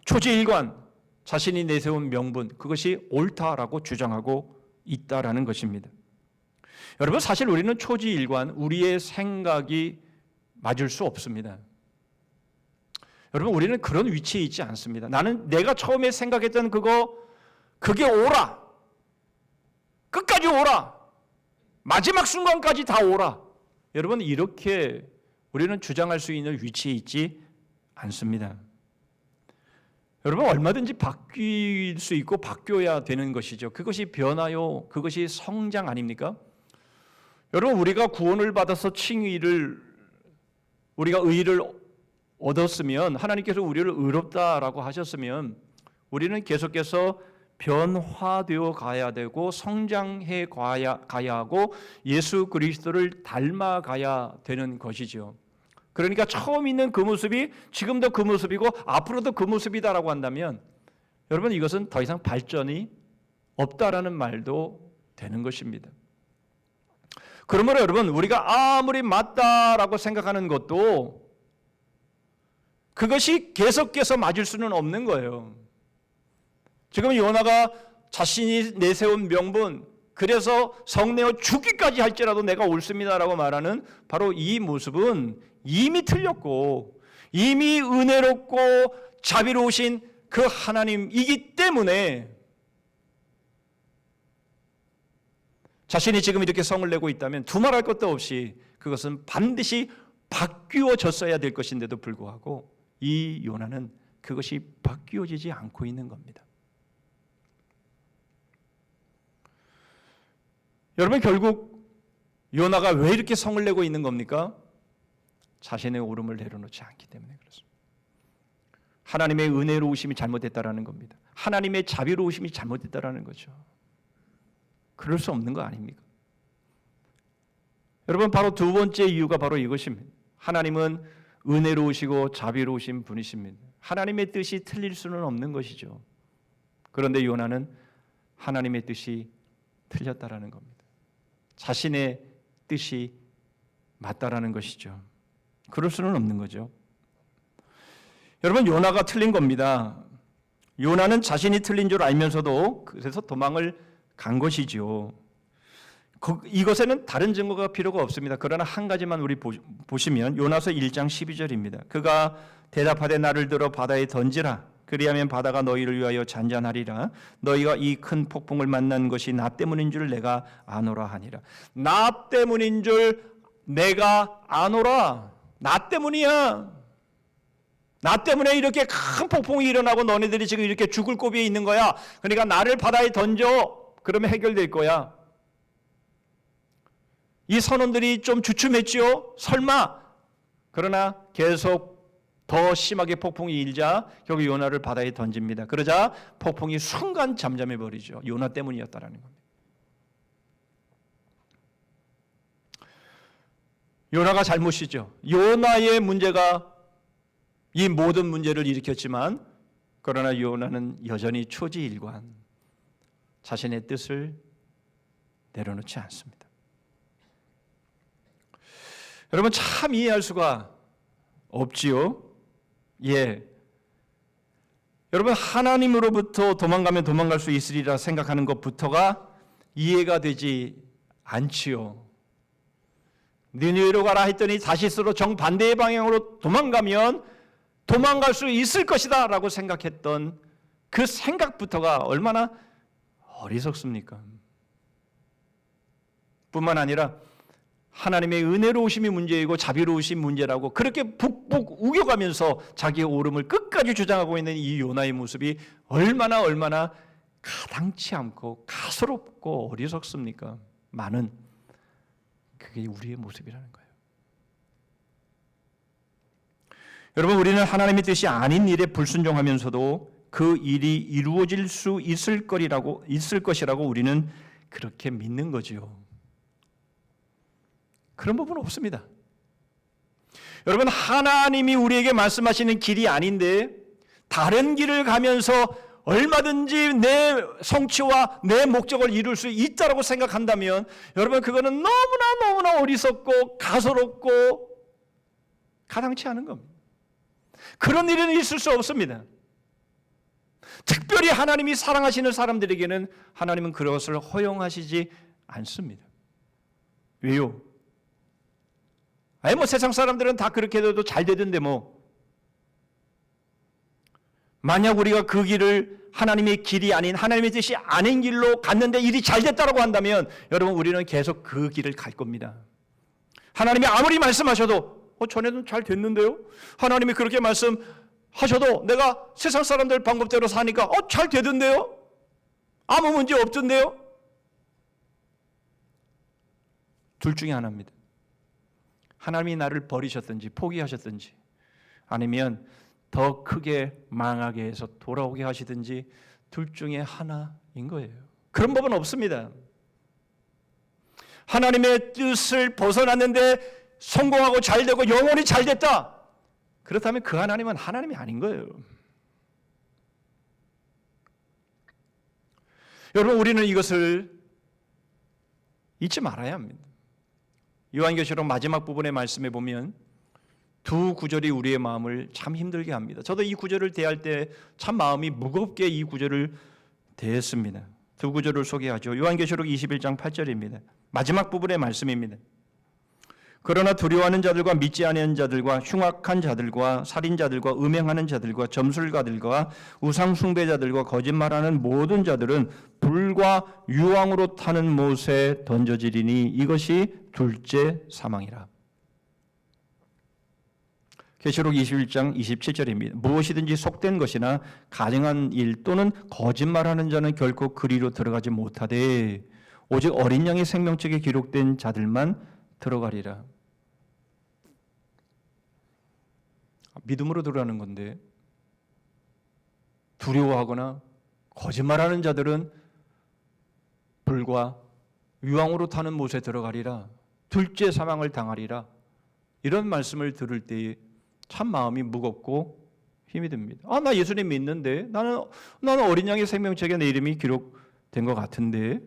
초지일관, 자신이 내세운 명분, 그것이 옳다라고 주장하고 있다라는 것입니다. 여러분, 사실 우리는 초지일관, 우리의 생각이 맞을 수 없습니다. 여러분, 우리는 그런 위치에 있지 않습니다. 나는 내가 처음에 생각했던 그게 옳아. 끝까지 옳아. 마지막 순간까지 다 옳아. 여러분, 이렇게 우리는 주장할 수 있는 위치에 있지 않습니다. 여러분, 얼마든지 바뀔 수 있고 바뀌어야 되는 것이죠. 그것이 변화요, 그것이 성장 아닙니까? 여러분, 우리가 구원을 받아서 우리가 의를 얻었으면, 하나님께서 우리를 의롭다라고 하셨으면 우리는 계속해서 변화되어 가야 되고 성장해 가야 하고 예수 그리스도를 닮아가야 되는 것이죠. 그러니까 처음 있는 그 모습이 지금도 그 모습이고 앞으로도 그 모습이다라고 한다면 여러분, 이것은 더 이상 발전이 없다라는 말도 되는 것입니다. 그러므로 여러분, 우리가 아무리 맞다라고 생각하는 것도 그것이 계속해서 맞을 수는 없는 거예요. 지금 요나가 자신이 내세운 명분, 그래서 성내어 죽기까지 할지라도 내가 옳습니다라고 말하는 바로 이 모습은 이미 틀렸고 이미 은혜롭고 자비로우신 그 하나님이기 때문에 자신이 지금 이렇게 성을 내고 있다면 두말할 것도 없이 그것은 반드시 바뀌어졌어야 될 것인데도 불구하고 이 요나는 그것이 바뀌어지지 않고 있는 겁니다. 여러분, 결국 요나가 왜 이렇게 성을 내고 있는 겁니까? 자신의 옳음을 내려놓지 않기 때문에 그렇습니다. 하나님의 은혜로우심이 잘못됐다라는 겁니다. 하나님의 자비로우심이 잘못됐다라는 거죠. 그럴 수 없는 거 아닙니까? 여러분 바로 두 번째 이유가 바로 이것입니다. 하나님은 은혜로우시고 자비로우신 분이십니다. 하나님의 뜻이 틀릴 수는 없는 것이죠. 그런데 요나는 하나님의 뜻이 틀렸다라는 겁니다. 자신의 뜻이 맞다라는 것이죠. 그럴 수는 없는 거죠. 여러분 요나가 틀린 겁니다. 요나는 자신이 틀린 줄 알면서도 그래서 도망을 간 것이지요. 이것에는 다른 증거가 필요가 없습니다. 그러나 한 가지만 우리 보시면 요나서 1장 12절입니다. 그가 대답하되 나를 들어 바다에 던지라. 그리하면 바다가 너희를 위하여 잔잔하리라. 너희가 이 큰 폭풍을 만난 것이 나 때문인 줄 내가 아노라 하니라. 나 때문인 줄 내가 아노라. 나 때문이야. 나 때문에 이렇게 큰 폭풍이 일어나고 너네들이 지금 이렇게 죽을 고비에 있는 거야. 그러니까 나를 바다에 던져. 그러면 해결될 거야. 이 선원들이 좀 주춤했지요? 설마. 그러나 계속 더 심하게 폭풍이 일자 결국 요나를 바다에 던집니다. 그러자 폭풍이 순간 잠잠해 버리죠. 요나 때문이었다라는 겁니다. 요나가 잘못이죠. 요나의 문제가 이 모든 문제를 일으켰지만 그러나 요나는 여전히 초지일관 자신의 뜻을 내려놓지 않습니다. 여러분 참 이해할 수가 없지요. 예. 여러분 하나님으로부터 도망가면 도망갈 수 있으리라 생각하는 것부터가 이해가 되지 않지요. 니느웨로 가라 했더니 다시스로 정반대의 방향으로 도망가면 도망갈 수 있을 것이다 라고 생각했던 그 생각부터가 얼마나 어리석습니까? 뿐만 아니라 하나님의 은혜로우심이 문제이고 자비로우신 문제라고 그렇게 북북 우겨가면서 자기의 옳음을 끝까지 주장하고 있는 이 요나의 모습이 얼마나 가당치 않고 가소롭고 어리석습니까? 많은 그게 우리의 모습이라는 거예요. 여러분 우리는 하나님의 뜻이 아닌 일에 불순종하면서도 그 일이 이루어질 수 있을 것이라고 우리는 그렇게 믿는 거지요. 그런 부분은 없습니다. 여러분 하나님이 우리에게 말씀하시는 길이 아닌데 다른 길을 가면서 얼마든지 내 성취와 내 목적을 이룰 수 있다고 생각한다면 여러분 그거는 너무나 어리석고 가소롭고 가당치 않은 겁니다. 그런 일은 있을 수 없습니다. 특별히 하나님이 사랑하시는 사람들에게는 하나님은 그것을 허용하시지 않습니다. 왜요? 세상 사람들은 다 그렇게 해도 잘 되던데 만약 우리가 그 길을 하나님의 길이 아닌 하나님의 뜻이 아닌 길로 갔는데 일이 잘 됐다고 한다면 여러분 우리는 계속 그 길을 갈 겁니다. 하나님이 아무리 말씀하셔도 전에는 잘 됐는데요? 하나님이 그렇게 말씀하셔도 내가 세상 사람들 방법대로 사니까 잘 되던데요? 아무 문제 없던데요? 둘 중에 하나입니다. 하나님이 나를 버리셨든지 포기하셨든지 아니면 더 크게 망하게 해서 돌아오게 하시든지 둘 중에 하나인 거예요. 그런 법은 없습니다. 하나님의 뜻을 벗어났는데 성공하고 잘 되고 영원히 잘 됐다. 그렇다면 그 하나님은 하나님이 아닌 거예요. 여러분 우리는 이것을 잊지 말아야 합니다. 요한계시록 마지막 부분의 말씀에 보면 두 구절이 우리의 마음을 참 힘들게 합니다. 저도 이 구절을 대할 때 참 마음이 무겁게 이 구절을 대했습니다. 두 구절을 소개하죠. 요한계시록 21장 8절입니다. 마지막 부분의 말씀입니다. 그러나 두려워하는 자들과 믿지 않는 자들과 흉악한 자들과 살인자들과 음행하는 자들과 점술가들과 우상 숭배자들과 거짓말하는 모든 자들은 불과 유황으로 타는 못에 던져지리니 이것이 둘째 사망이라. 계시록 21장 27절입니다. 무엇이든지 속된 것이나 가증한 일 또는 거짓말하는 자는 결코 그리로 들어가지 못하되 오직 어린 양의 생명책에 기록된 자들만 들어가리라. 믿음으로 들어가는 건데 두려워하거나 거짓말하는 자들은 불과 유황으로 타는 못에 들어가리라. 둘째 사망을 당하리라. 이런 말씀을 들을 때에 참 마음이 무겁고 힘이 듭니다. 나 예수님 믿는데 나는 어린 양의 생명책에 내 이름이 기록된 것 같은데.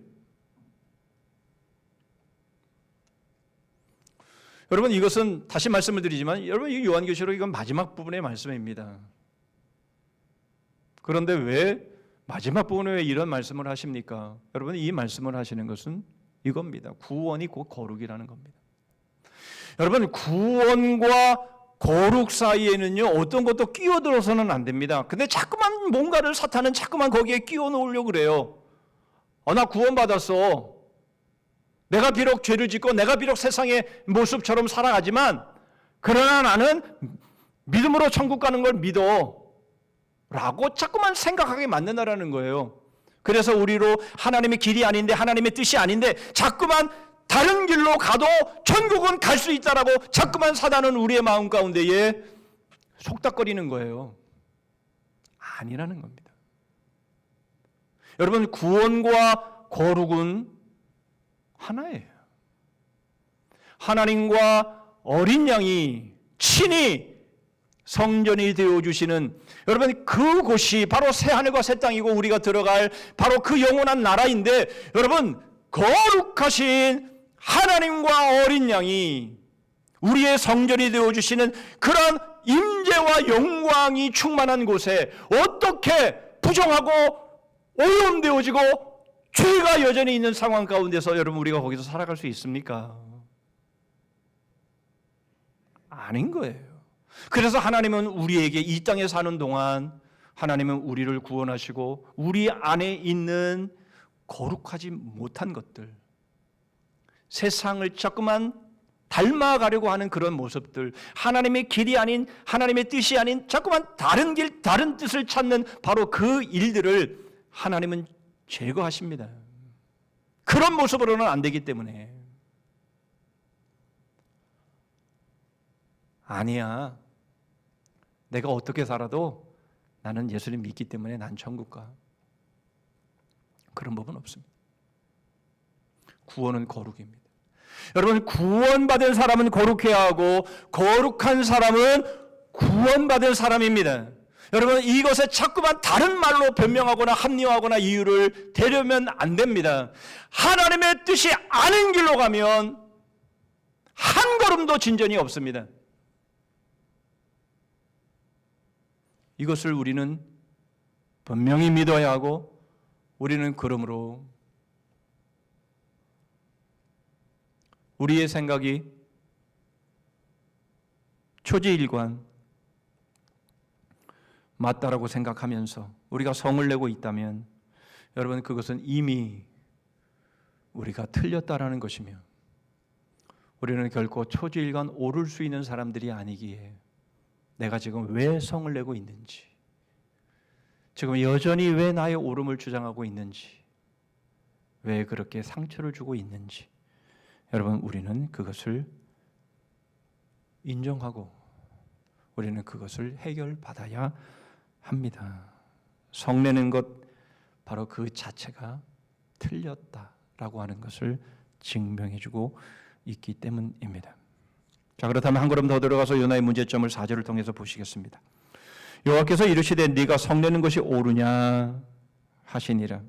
여러분, 이것은 다시 말씀을 드리지만 여러분, 이 요한계시록 이건 마지막 부분의 말씀입니다. 그런데 왜 마지막 부분에 왜 이런 말씀을 하십니까? 여러분, 이 말씀을 하시는 것은 이겁니다. 구원이 곧 거룩이라는 겁니다. 여러분, 구원과 거룩 사이에는요, 어떤 것도 끼어들어서는 안 됩니다. 근데 자꾸만 뭔가를 사탄은 자꾸만 거기에 끼워 놓으려고 그래요. 나 구원받았어. 내가 비록 죄를 짓고 내가 비록 세상의 모습처럼 살아가지만 그러나 나는 믿음으로 천국 가는 걸 믿어. 라고 자꾸만 생각하게 만든다라는 거예요. 그래서 우리로 하나님의 길이 아닌데 하나님의 뜻이 아닌데 자꾸만 다른 길로 가도 천국은 갈 수 있다라고 자꾸만 사단은 우리의 마음 가운데에 속닥거리는 거예요. 아니라는 겁니다. 여러분, 구원과 거룩은 하나예요. 하나님과 어린 양이 친히 성전이 되어주시는, 여러분, 그곳이 바로 새하늘과 새 땅이고 우리가 들어갈 바로 그 영원한 나라인데, 여러분, 거룩하신 하나님과 어린 양이 우리의 성전이 되어주시는 그런 임재와 영광이 충만한 곳에 어떻게 부정하고 오염되어지고 죄가 여전히 있는 상황 가운데서 여러분, 우리가 거기서 살아갈 수 있습니까? 아닌 거예요. 그래서 하나님은 우리에게 이 땅에 사는 동안 하나님은 우리를 구원하시고 우리 안에 있는 거룩하지 못한 것들, 세상을 자꾸만 닮아가려고 하는 그런 모습들, 하나님의 길이 아닌, 하나님의 뜻이 아닌 자꾸만 다른 길, 다른 뜻을 찾는 바로 그 일들을 하나님은 제거하십니다. 그런 모습으로는 안 되기 때문에. 아니야, 내가 어떻게 살아도 나는 예수님 믿기 때문에 난 천국 가. 그런 법은 없습니다. 구원은 거룩입니다. 여러분, 구원받은 사람은 거룩해야 하고 거룩한 사람은 구원받은 사람입니다. 여러분, 이것에 자꾸만 다른 말로 변명하거나 합리화하거나 이유를 대려면 안 됩니다. 하나님의 뜻이 아닌 길로 가면 한 걸음도 진전이 없습니다. 이것을 우리는 분명히 믿어야 하고, 우리는 그러므로 우리의 생각이 초지일관 맞다라고 생각하면서 우리가 성을 내고 있다면 여러분, 그것은 이미 우리가 틀렸다라는 것이며, 우리는 결코 초지일관 오를 수 있는 사람들이 아니기에 내가 지금 왜 성을 내고 있는지, 지금 여전히 왜 나의 옳음을 주장하고 있는지, 왜 그렇게 상처를 주고 있는지, 여러분, 우리는 그것을 인정하고 우리는 그것을 해결받아야 합니다. 성내는 것, 바로 그 자체가 틀렸다라고 하는 것을 증명해주고 있기 때문입니다. 자, 그렇다면 한 걸음 더 들어가서 요나의 문제점을 4절을 통해서 보시겠습니다. 여호와께서 이르시되 네가 성내는 것이 옳으냐 하시니라.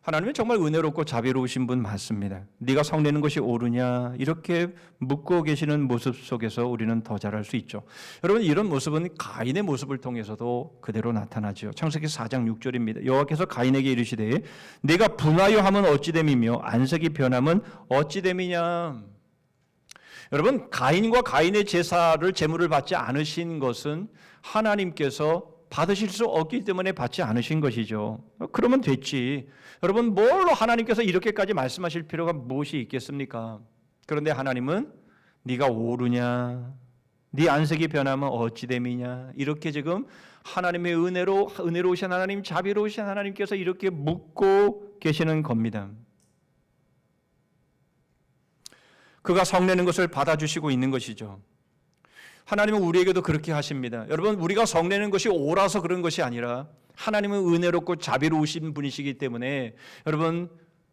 하나님은 정말 은혜롭고 자비로우신 분 맞습니다. 네가 성내는 것이 옳으냐, 이렇게 묻고 계시는 모습 속에서 우리는 더 잘할 수 있죠. 여러분, 이런 모습은 가인의 모습을 통해서도 그대로 나타나죠. 창세기 4장 6절입니다. 여호와께서 가인에게 이르시되 네가 분하여 함은 어찌 됨이며 안색이 변함은 어찌 됨이냐. 여러분, 가인과 가인의 제물을 받지 않으신 것은 하나님께서 받으실 수 없기 때문에 받지 않으신 것이죠. 그러면 됐지. 여러분, 뭘로 하나님께서 이렇게까지 말씀하실 필요가 무엇이 있겠습니까? 그런데 하나님은 네가 오르냐, 네 안색이 변하면 어찌 됨이냐, 이렇게 지금 하나님의 은혜로우신 하나님, 자비로우신 하나님께서 이렇게 묻고 계시는 겁니다. 그가 성내는 것을 받아주시고 있는 것이죠. 하나님은 우리에게도 그렇게 하십니다. 여러분, 우리가 성내는 것이 옳아서 그런 것이 아니라 하나님은 은혜롭고 자비로우신 분이시기 때문에 여러분,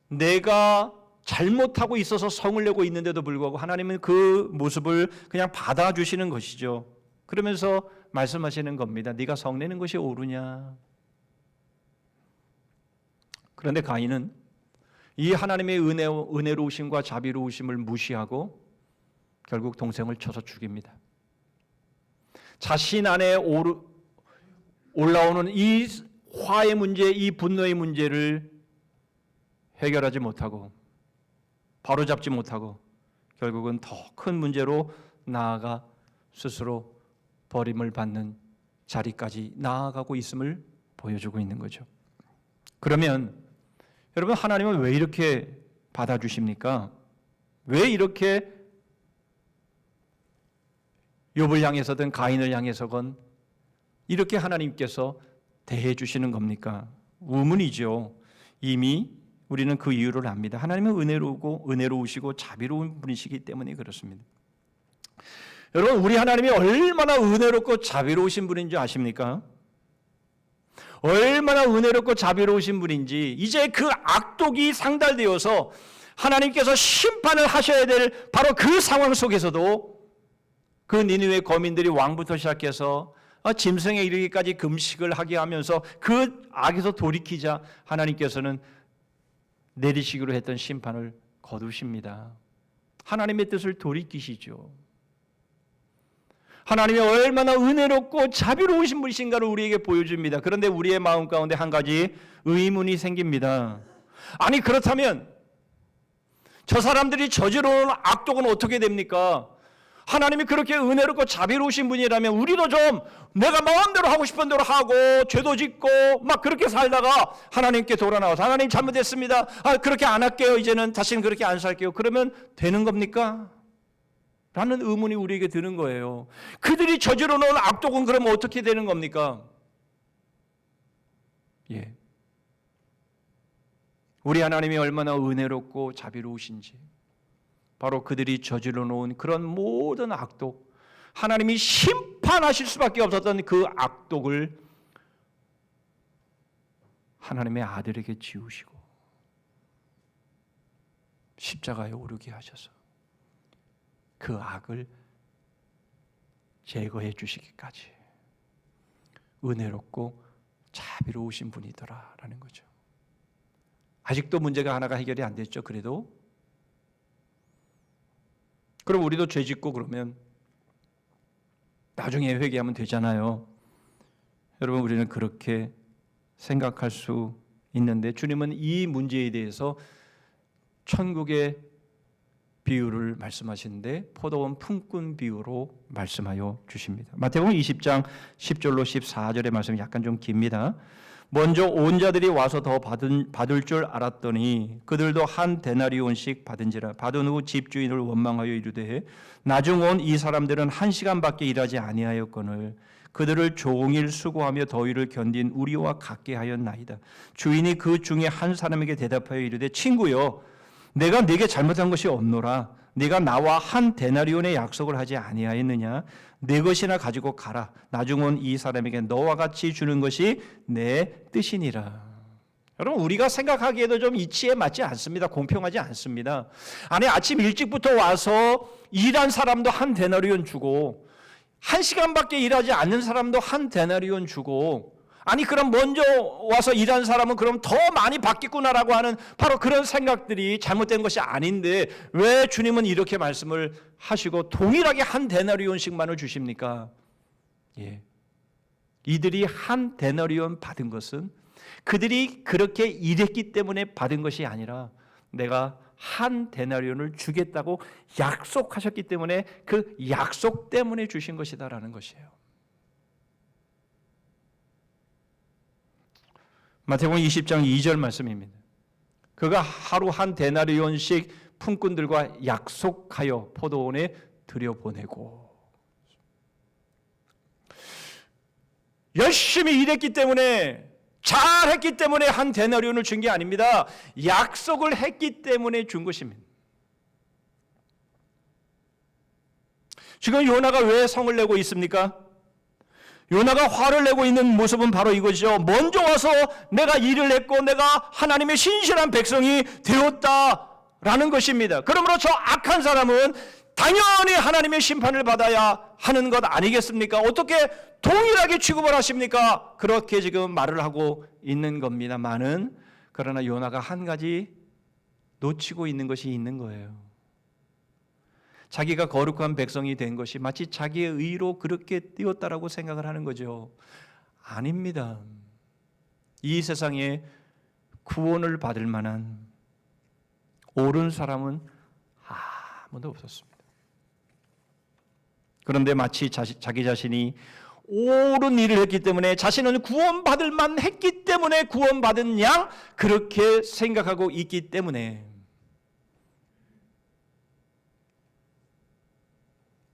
내가 잘못하고 있어서 성을 내고 있는데도 불구하고 하나님은 그 모습을 그냥 받아주시는 것이죠. 그러면서 말씀하시는 겁니다. 네가 성내는 것이 옳으냐. 그런데 가인은 이 하나님의 은혜로우심과 자비로우심을 무시하고 결국 동생을 쳐서 죽입니다. 자신 안에 올라오는 이 화의 문제, 이 분노의 문제를 해결하지 못하고 바로잡지 못하고 결국은 더 큰 문제로 나아가 스스로 버림을 받는 자리까지 나아가고 있음을 보여주고 있는 거죠. 그러면 여러분, 하나님은 왜 이렇게 받아주십니까? 왜 이렇게 욥을 향해서든 가인을 향해서건 이렇게 하나님께서 대해 주시는 겁니까? 의문이죠. 이미 우리는 그 이유를 압니다. 하나님은 은혜로우시고 자비로운 분이시기 때문에 그렇습니다. 여러분, 우리 하나님이 얼마나 은혜롭고 자비로우신 분인 줄 아십니까? 얼마나 은혜롭고 자비로우신 분인지 이제 그 악독이 상달되어서 하나님께서 심판을 하셔야 될 바로 그 상황 속에서도 그 니느웨 거민들이 왕부터 시작해서 짐승에 이르기까지 금식을 하게 하면서 그 악에서 돌이키자 하나님께서는 내리시기로 했던 심판을 거두십니다. 하나님의 뜻을 돌이키시죠. 하나님이 얼마나 은혜롭고 자비로우신 분이신가를 우리에게 보여줍니다. 그런데 우리의 마음 가운데 한 가지 의문이 생깁니다. 아니, 그렇다면 저 사람들이 저지르는 악독은 어떻게 됩니까? 하나님이 그렇게 은혜롭고 자비로우신 분이라면 우리도 좀 내가 마음대로 하고 싶은 대로 하고 죄도 짓고 막 그렇게 살다가 하나님께 돌아나와서 하나님 잘못했습니다. 그렇게 안 할게요. 이제는 다시는 그렇게 안 살게요. 그러면 되는 겁니까? 라는 의문이 우리에게 드는 거예요. 그들이 저지러 놓은 악독은 그러면 어떻게 되는 겁니까? 예. 우리 하나님이 얼마나 은혜롭고 자비로우신지, 바로 그들이 저질러 놓은 그런 모든 악독, 하나님이 심판하실 수밖에 없었던 그 악독을 하나님의 아들에게 지우시고 십자가에 오르게 하셔서 그 악을 제거해 주시기까지 은혜롭고 자비로우신 분이더라라는 거죠. 아직도 문제가 하나가 해결이 안 됐죠. 그래도 그럼 우리도 죄 짓고 그러면 나중에 회개하면 되잖아요. 여러분, 우리는 그렇게 생각할 수 있는데 주님은 이 문제에 대해서 천국의 비유를 말씀하시는데 포도원 품꾼 비유로 말씀하여 주십니다. 마태복음 20장 10절로 14절의 말씀이 약간 좀 깁니다. 먼저 온 자들이 와서 더 받을 줄 알았더니 그들도 한 데나리온씩 받은지라. 받은 후 집주인을 원망하여 이르되 나중 온 이 사람들은 1시간밖에 일하지 아니하였거늘 그들을 종일 수고하며 더위를 견딘 우리와 같게 하였나이다. 주인이 그 중에 한 사람에게 대답하여 이르되 친구여, 내가 네게 잘못한 것이 없노라. 네가 나와 한 데나리온의 약속을 하지 아니하였느냐? 네 것이나 가지고 가라. 나중 온 이 사람에게 너와 같이 주는 것이 내 뜻이니라. 여러분, 우리가 생각하기에도 좀 이치에 맞지 않습니다. 공평하지 않습니다. 아니, 아침 일찍부터 와서 일한 사람도 한 데나리온 주고 1시간밖에 일하지 않는 사람도 한 데나리온 주고, 아니 그럼 먼저 와서 일한 사람은 그럼 더 많이 받겠구나라고 하는 바로 그런 생각들이 잘못된 것이 아닌데 왜 주님은 이렇게 말씀을 하시고 동일하게 한 데나리온씩만을 주십니까? 예. 이들이 한 데나리온 받은 것은 그들이 그렇게 일했기 때문에 받은 것이 아니라 내가 한 데나리온을 주겠다고 약속하셨기 때문에 그 약속 때문에 주신 것이다라는 것이에요. 마태복음 20장 2절 말씀입니다. 그가 하루 한 데나리온씩 품꾼들과 약속하여 포도원에 들여보내고, 열심히 일했기 때문에 잘했기 때문에 한 데나리온을 준 게 아닙니다. 약속을 했기 때문에 준 것입니다. 지금 요나가 왜 성을 내고 있습니까? 요나가 화를 내고 있는 모습은 바로 이거죠. 먼저 와서 내가 일을 했고 내가 하나님의 신실한 백성이 되었다 라는 것입니다. 그러므로 저 악한 사람은 당연히 하나님의 심판을 받아야 하는 것 아니겠습니까? 어떻게 동일하게 취급을 하십니까? 그렇게 지금 말을 하고 있는 겁니다만은, 그러나 요나가 한 가지 놓치고 있는 것이 있는 거예요. 자기가 거룩한 백성이 된 것이 마치 자기의 의로 그렇게 되었다라고 생각을 하는 거죠. 아닙니다. 이 세상에 구원을 받을 만한 옳은 사람은 아무도 없었습니다. 그런데 마치 자기 자신이 옳은 일을 했기 때문에, 자신은 구원받을 만했기 때문에 구원받은 양 그렇게 생각하고 있기 때문에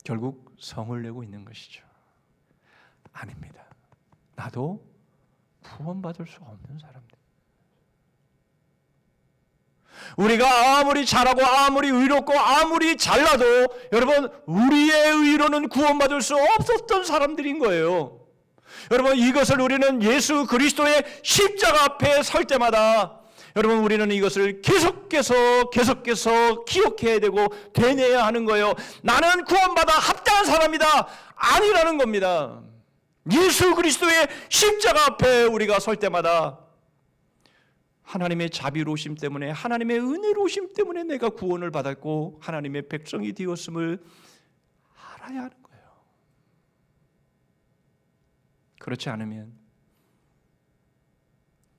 결국 성을 내고 있는 것이죠. 아닙니다. 나도 구원받을 수 없는 사람들. 우리가 아무리 잘하고 아무리 의롭고 아무리 잘나도 여러분, 우리의 의로는 구원받을 수 없었던 사람들인 거예요. 여러분, 이것을 우리는 예수 그리스도의 십자가 앞에 설 때마다 여러분, 우리는 이것을 계속해서 기억해야 되고 되뇌야 하는 거예요. 나는 구원받아 합당한 사람이다 아니라는 겁니다. 예수 그리스도의 십자가 앞에 우리가 설 때마다 하나님의 자비로우심 때문에, 하나님의 은혜로우심 때문에 내가 구원을 받았고 하나님의 백성이 되었음을 알아야 하는 거예요. 그렇지 않으면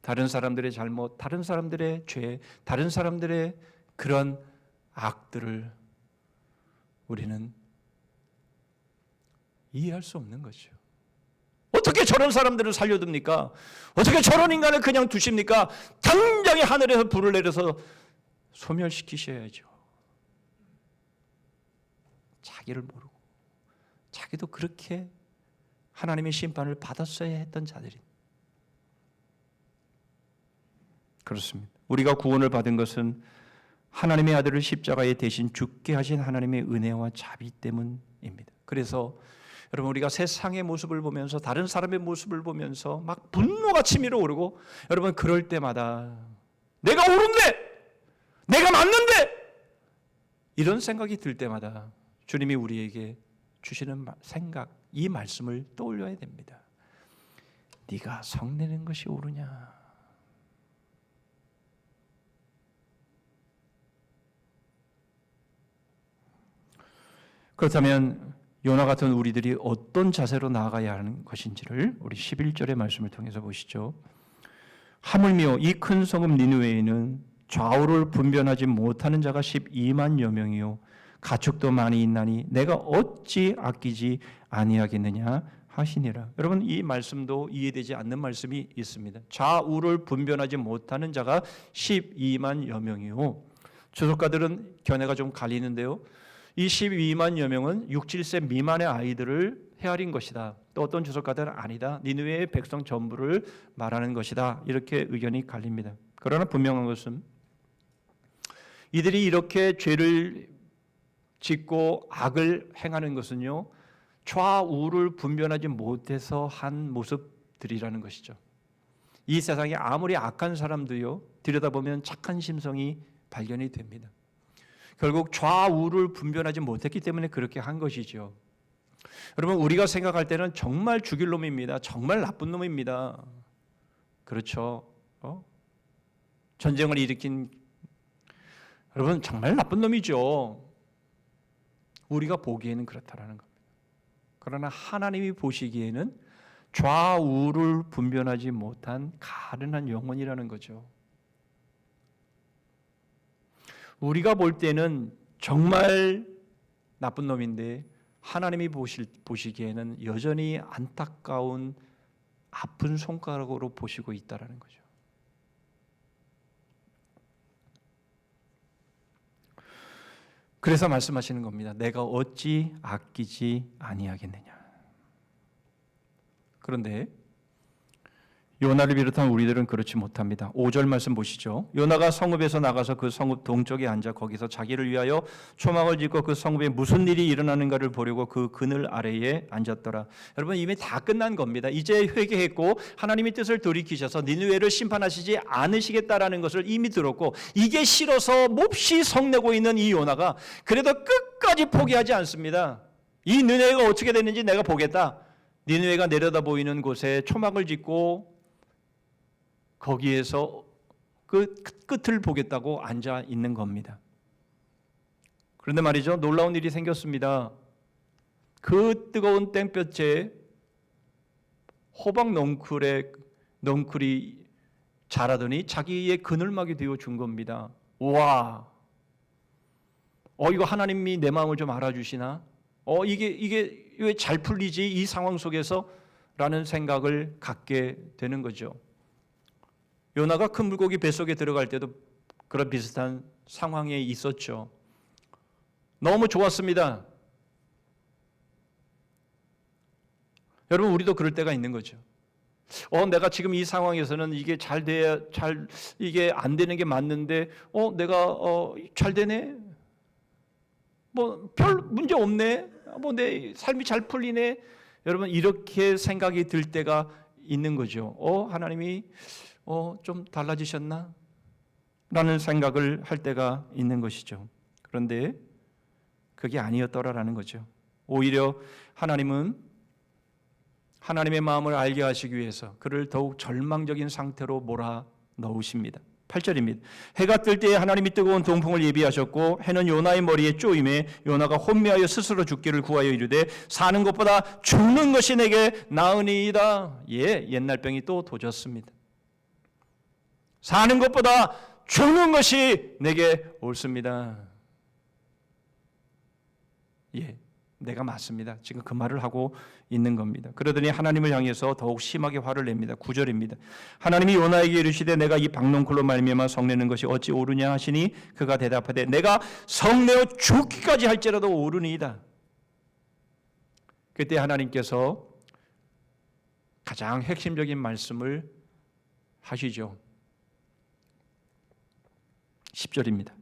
다른 사람들의 잘못, 다른 사람들의 죄, 다른 사람들의 그런 악들을 우리는 이해할 수 없는 거죠. 어떻게 저런 사람들을 살려둡니까? 어떻게 저런 인간을 그냥 두십니까? 당장에 하늘에서 불을 내려서 소멸시키셔야죠. 자기를 모르고 자기도 그렇게 하나님의 심판을 받았어야 했던 자들이. 그렇습니다. 우리가 구원을 받은 것은 하나님의 아들을 십자가에 대신 죽게 하신 하나님의 은혜와 자비 때문입니다. 그래서 여러분, 우리가 세상의 모습을 보면서, 다른 사람의 모습을 보면서 막 분노가 치밀어 오르고, 여러분, 그럴 때마다 내가 옳은데, 내가 맞는데, 이런 생각이 들 때마다 주님이 우리에게 주시는 생각, 이 말씀을 떠올려야 됩니다. 네가 성내는 것이 옳으냐? 그렇다면 요나 같은 우리들이 어떤 자세로 나아가야 하는 것인지를 우리 11절의 말씀을 통해서 보시죠. 하물며 이 큰 성읍 니느웨에는 좌우를 분별하지 못하는 자가 12만여 명이요 가축도 많이 있나니 내가 어찌 아끼지 아니하겠느냐 하시니라. 여러분, 이 말씀도 이해되지 않는 말씀이 있습니다. 좌우를 분별하지 못하는 자가 12만여 명이요. 주석가들은 견해가 좀 갈리는데요. 이 12만여 명은 6, 7세 미만의 아이들을 헤아린 것이다. 또 어떤 주석가들은 아니다. 니느웨의 백성 전부를 말하는 것이다. 이렇게 의견이 갈립니다. 그러나 분명한 것은 이들이 이렇게 죄를 짓고 악을 행하는 것은요, 좌우를 분별하지 못해서 한 모습들이라는 것이죠. 이 세상에 아무리 악한 사람도요, 들여다보면 착한 심성이 발견이 됩니다. 결국 좌우를 분별하지 못했기 때문에 그렇게 한 것이죠. 여러분, 우리가 생각할 때는 정말 죽일 놈입니다. 정말 나쁜 놈입니다. 그렇죠? 전쟁을 일으킨 여러분 정말 나쁜 놈이죠. 우리가 보기에는 그렇다라는 겁니다. 그러나 하나님이 보시기에는 좌우를 분별하지 못한 가련한 영혼이라는 거죠. 우리가 볼 때는 정말 나쁜 놈인데 하나님이 보시기에는 여전히 안타까운 아픈 손가락으로 보시고 있다라는 거죠. 그래서 말씀하시는 겁니다. 내가 어찌 아끼지 아니하겠느냐. 그런데 요나를 비롯한 우리들은 그렇지 못합니다. 5절 말씀 보시죠. 요나가 성읍에서 나가서 그 성읍 동쪽에 앉아 거기서 자기를 위하여 초막을 짓고 그 성읍에 무슨 일이 일어나는가를 보려고 그 그늘 아래에 앉았더라. 여러분, 이미 다 끝난 겁니다. 이제 회개했고 하나님의 뜻을 돌이키셔서 니느웨를 심판하시지 않으시겠다라는 것을 이미 들었고, 이게 싫어서 몹시 성내고 있는 이 요나가 그래도 끝까지 포기하지 않습니다. 이 니느웨가 어떻게 되는지 내가 보겠다. 니느웨가 내려다 보이는 곳에 초막을 짓고 거기에서 그 끝을 보겠다고 앉아 있는 겁니다. 그런데 말이죠, 놀라운 일이 생겼습니다. 그 뜨거운 땡볕에 호박 넝쿨이 자라더니 자기의 그늘막이 되어 준 겁니다. 와, 이거 하나님이 내 마음을 좀 알아주시나? 이게 왜 잘 풀리지 이 상황 속에서? 라는 생각을 갖게 되는 거죠. 요나가 큰 물고기 뱃속에 들어갈 때도 그런 비슷한 상황에 있었죠. 너무 좋았습니다. 여러분, 우리도 그럴 때가 있는 거죠. 내가 지금 이 상황에서는 이게 이게 안 되는 게 맞는데, 내가 잘 되네? 별 문제 없네? 내 삶이 잘 풀리네? 여러분, 이렇게 생각이 들 때가 있는 거죠. 하나님이 좀 달라지셨나? 라는 생각을 할 때가 있는 것이죠. 그런데 그게 아니었더라라는 거죠. 오히려 하나님은 하나님의 마음을 알게 하시기 위해서 그를 더욱 절망적인 상태로 몰아넣으십니다. 8절입니다. 해가 뜰 때에 하나님이 뜨거운 동풍을 예비하셨고 해는 요나의 머리에 쪼임에 요나가 혼미하여 스스로 죽기를 구하여 이르되 사는 것보다 죽는 것이 내게 나으니이다. 옛날 병이 또 도졌습니다. 사는 것보다 죽는 것이 내게 옳습니다. 내가 맞습니다. 지금 그 말을 하고 있는 겁니다. 그러더니 하나님을 향해서 더욱 심하게 화를 냅니다. 9절입니다. 하나님이 요나에게 이르시되 내가 이 박농쿨로 말미암아 성내는 것이 어찌 옳으냐 하시니 그가 대답하되 내가 성내어 죽기까지 할지라도 옳으니이다. 그때 하나님께서 가장 핵심적인 말씀을 하시죠. 10절입니다.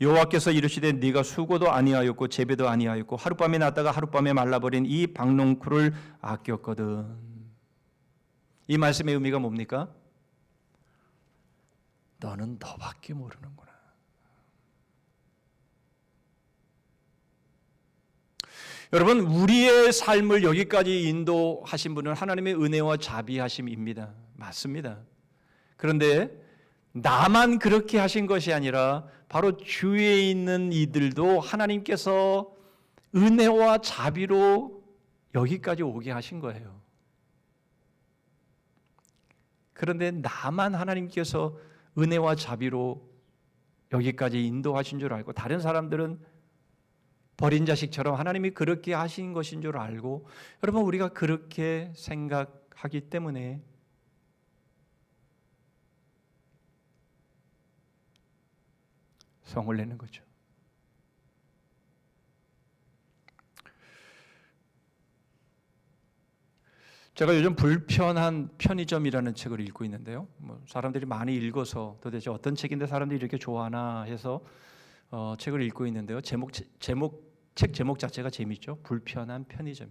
여호와께서 이르시되 네가 수고도 아니하였고 재배도 아니하였고 하룻밤에 났다가 하룻밤에 말라버린 이 박농쿨을 아꼈거든. 이 말씀의 의미가 뭡니까? 너는 너밖에 모르는구나. 여러분, 우리의 삶을 여기까지 인도하신 분은 하나님의 은혜와 자비하심입니다. 맞습니다. 그런데 나만 그렇게 하신 것이 아니라 바로 주위에 있는 이들도 하나님께서 은혜와 자비로 여기까지 오게 하신 거예요. 그런데 나만 하나님께서 은혜와 자비로 여기까지 인도하신 줄 알고 다른 사람들은 버린 자식처럼 하나님이 그렇게 하신 것인 줄 알고, 여러분, 우리가 그렇게 생각하기 때문에 성을 내는 거죠. 제가 요즘 불편한 편의점이라는 책을 읽고 있는데요. 사람들이 많이 읽어서 도대체 어떤 책인데 사람들이 이렇게 좋아하나 해서 책을 읽고 있는데요. 책 제목 자체가 재밌죠. 불편한 편의점.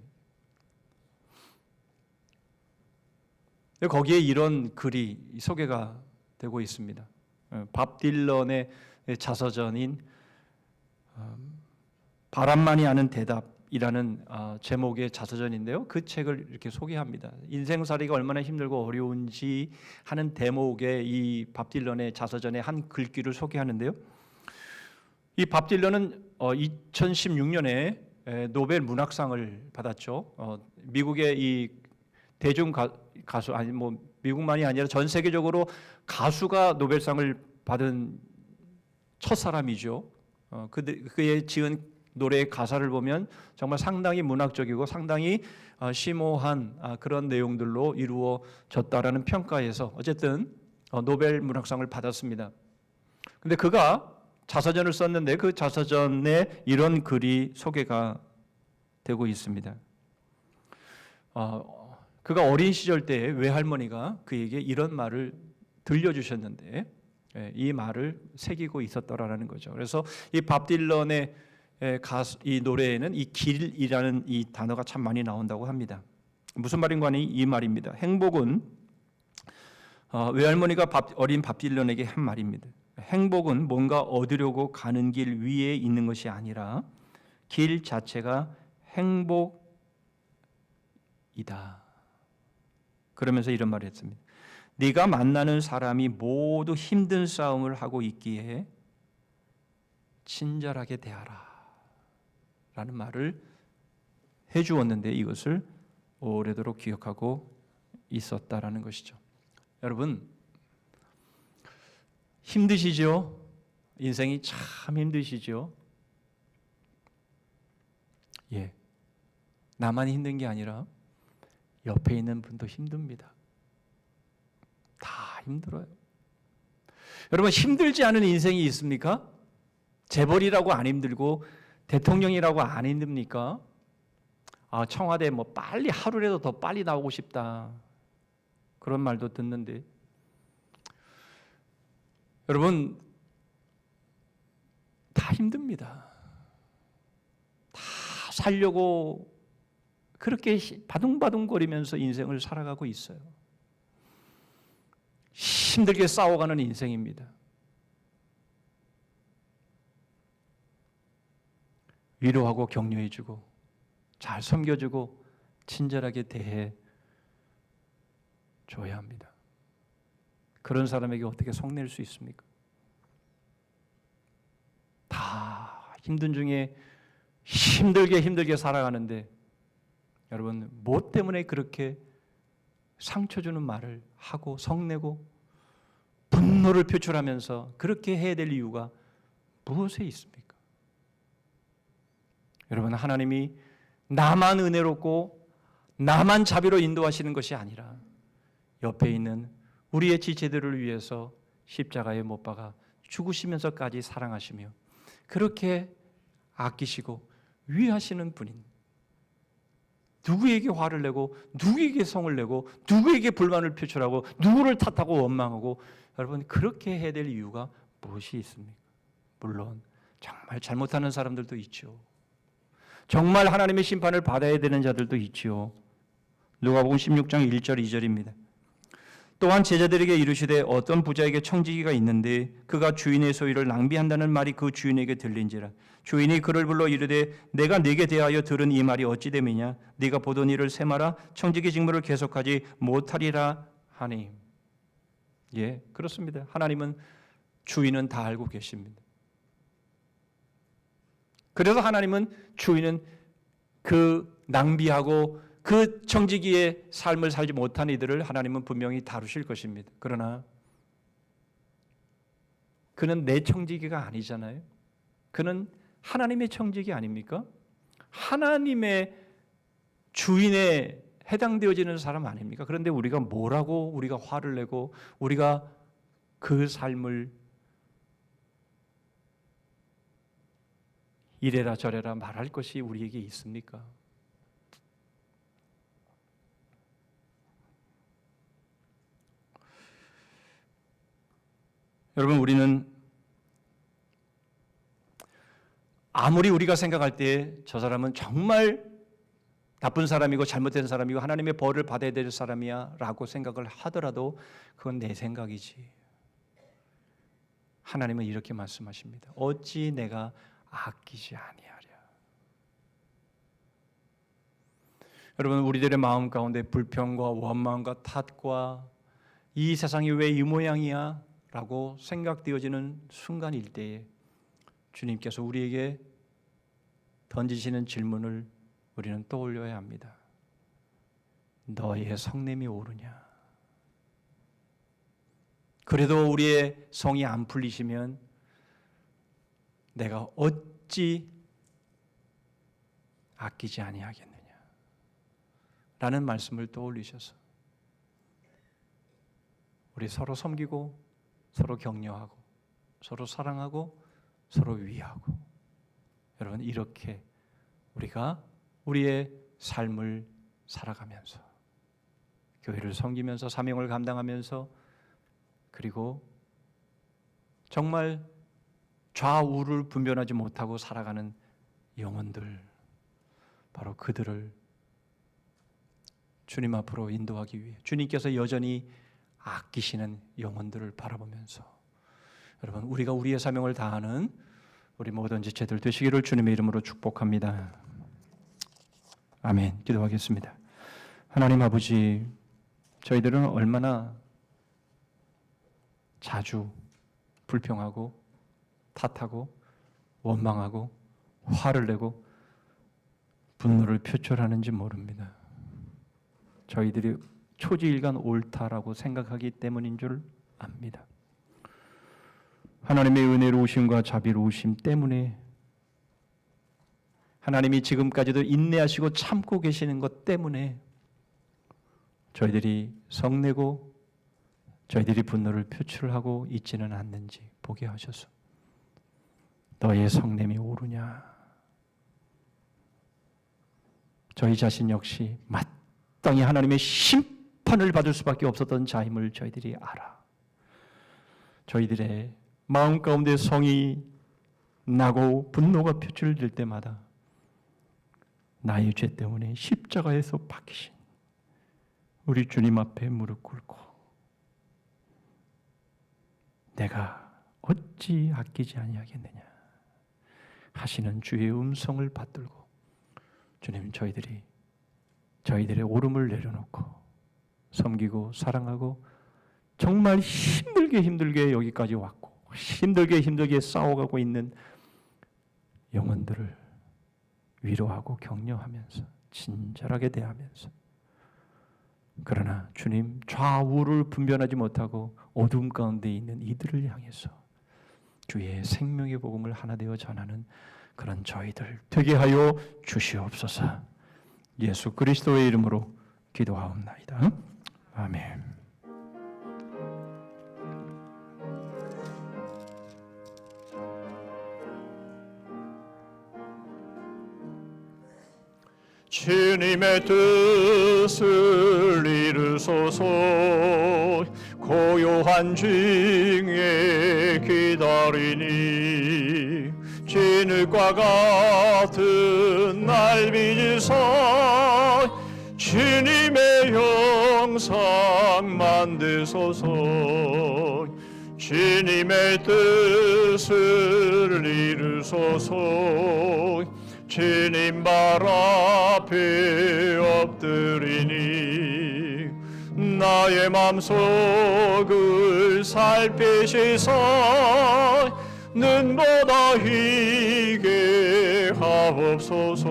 거기에 이런 글이 소개가 되고 있습니다. 밥 딜런의 자서전인 바람만이 아는 대답이라는 제목의 자서전인데요. 그 책을 이렇게 소개합니다. 인생살이가 얼마나 힘들고 어려운지 하는 대목의 이 밥 딜런의 자서전의 한 글귀를 소개하는데요. 이 밥 딜런은 2016년에 노벨 문학상을 받았죠. 미국의 이 대중 가수, 아니 미국만이 아니라 전 세계적으로 가수가 노벨상을 받은 첫 사람이죠. 그의 지은 노래의 가사를 보면 정말 상당히 문학적이고 상당히 심오한 그런 내용들로 이루어졌다라는 평가에서 어쨌든 노벨 문학상을 받았습니다. 근데 그가 자서전을 썼는데 그 자서전에 이런 글이 소개가 되고 있습니다. 그가 어린 시절 때에 외할머니가 그에게 이런 말을 들려주셨는데 이 말을 새기고 있었더라는 거죠. 그래서 이 밥 딜런의 가수 이 노래에는 이 길이라는 이 단어가 참 많이 나온다고 합니다. 무슨 말인가 하니 이 말입니다. 행복은 외할머니가 어린 밥 딜런에게 한 말입니다. 행복은 뭔가 얻으려고 가는 길 위에 있는 것이 아니라 길 자체가 행복이다. 그러면서 이런 말을 했습니다. 네가 만나는 사람이 모두 힘든 싸움을 하고 있기에 친절하게 대하라 라는 말을 해주었는데 이것을 오래도록 기억하고 있었다라는 것이죠. 여러분 힘드시죠? 인생이 참 힘드시죠? 예, 나만 힘든 게 아니라 옆에 있는 분도 힘듭니다. 다 힘들어요. 여러분 힘들지 않은 인생이 있습니까? 재벌이라고 안 힘들고 대통령이라고 안 힘듭니까? 청와대 뭐 빨리 하루라도 더 빨리 나오고 싶다 그런 말도 듣는데 여러분 다 힘듭니다. 다 살려고 그렇게 바둥바둥거리면서 인생을 살아가고 있어요. 힘들게 싸워가는 인생입니다. 위로하고 격려해주고 잘 섬겨주고 친절하게 대해 줘야 합니다. 그런 사람에게 어떻게 속낼 수 있습니까? 다 힘든 중에 힘들게 살아가는데 여러분 뭐 때문에 그렇게 상처 주는 말을 하고 성내고 분노를 표출하면서 그렇게 해야 될 이유가 무엇에 있습니까? 여러분 하나님이 나만 은혜롭고 나만 자비로 인도하시는 것이 아니라 옆에 있는 우리의 지체들을 위해서 십자가에 못 박아 죽으시면서까지 사랑하시며 그렇게 아끼시고 위하시는 분인 누구에게 화를 내고 누구에게 성을 내고 누구에게 불만을 표출하고 누구를 탓하고 원망하고 여러분 그렇게 해야 될 이유가 무엇이 있습니까? 물론 정말 잘못하는 사람들도 있죠. 정말 하나님의 심판을 받아야 되는 자들도 있죠. 누가복음 16장 1절 2절입니다. 또한 제자들에게 이르시되 어떤 부자에게 청지기가 있는데 그가 주인의 소유를 낭비한다는 말이 그 주인에게 들린지라. 주인이 그를 불러 이르되 내가 네게 대하여 들은 이 말이 어찌 됨이냐. 네가 보던 일을 세마라. 청지기 직무를 계속하지 못하리라 하니. 예, 그렇습니다. 하나님은 주인은 다 알고 계십니다. 그래서 하나님은 주인은 그 낭비하고 그 청지기의 삶을 살지 못한 이들을 하나님은 분명히 다루실 것입니다. 그러나 그는 내 청지기가 아니잖아요. 그는 하나님의 청지기 아닙니까? 하나님의 주인에 해당되어지는 사람 아닙니까? 그런데 우리가 뭐라고 우리가 화를 내고 우리가 그 삶을 이래라 저래라 말할 것이 우리에게 있습니까? 여러분 우리는 아무리 우리가 생각할 때 저 사람은 정말 나쁜 사람이고 잘못된 사람이고 하나님의 벌을 받아야 될 사람이야 라고 생각을 하더라도 그건 내 생각이지. 하나님은 이렇게 말씀하십니다. 어찌 내가 아끼지 아니하랴. 여러분 우리들의 마음 가운데 불평과 원망과 탓과 이 세상이 왜 이 모양이야 라고 생각되어지는 순간일 때에 주님께서 우리에게 던지시는 질문을 우리는 떠올려야 합니다. 너의 성냄이 오르냐? 그래도 우리의 성이 안 풀리시면 내가 어찌 아끼지 아니하겠느냐? 라는 말씀을 떠올리셔서 우리 서로 섬기고 서로 격려하고 서로 사랑하고 서로 위하고 여러분 이렇게 우리가 우리의 삶을 살아가면서 교회를 섬기면서 사명을 감당하면서 그리고 정말 좌우를 분별하지 못하고 살아가는 영혼들, 바로 그들을 주님 앞으로 인도하기 위해 주님께서 여전히 아끼시는 영혼들을 바라보면서 여러분, 우리가 우리의 사명을 다하는 우리 모든 지체들 되시기를 주님의 이름으로 축복합니다. 아멘. 기도하겠습니다. 하나님 아버지, 저희들은 얼마나 자주 불평하고 탓하고 원망하고 화를 내고 분노를 표출하는지 모릅니다. 저희들이 초지일간 옳다라고 생각하기 때문인 줄 압니다. 하나님의 은혜로우심과 자비로우심 때문에 하나님이 지금까지도 인내하시고 참고 계시는 것 때문에 저희들이 성내고 저희들이 분노를 표출하고 있지는 않는지 보게 하셔서 너의 성냄이 오르냐, 저희 자신 역시 마땅히 하나님의 심판을 받을 수밖에 없었던 자임을 저희들이 알아. 저희들의 마음 가운데 성이 나고 분노가 표출될 때마다 나의 죄 때문에 십자가에서 박히신 우리 주님 앞에 무릎 꿇고 내가 어찌 아끼지 아니하겠느냐 하시는 주의 음성을 받들고 주님, 저희들의 오름을 내려놓고 섬기고 사랑하고 정말 힘들게 여기까지 왔고 힘들게 싸워가고 있는 영혼들을 위로하고 격려하면서 친절하게 대하면서, 그러나 주님, 좌우를 분별하지 못하고 어둠 가운데 있는 이들을 향해서 주의 생명의 복음을 하나 되어 전하는 그런 저희들 되게 하여 주시옵소서. 예수 그리스도의 이름으로 기도하옵나이다. 아멘. 주님의 뜻을 이루소서. 고요한 중에 기다리니 진흙과 같은 날 빚으사 주님의 형상 만드소서. 주님의 뜻을 이루소서. 주님 발 앞에 엎드리니 나의 맘속을 살피시사 눈보다 희게 하옵소서.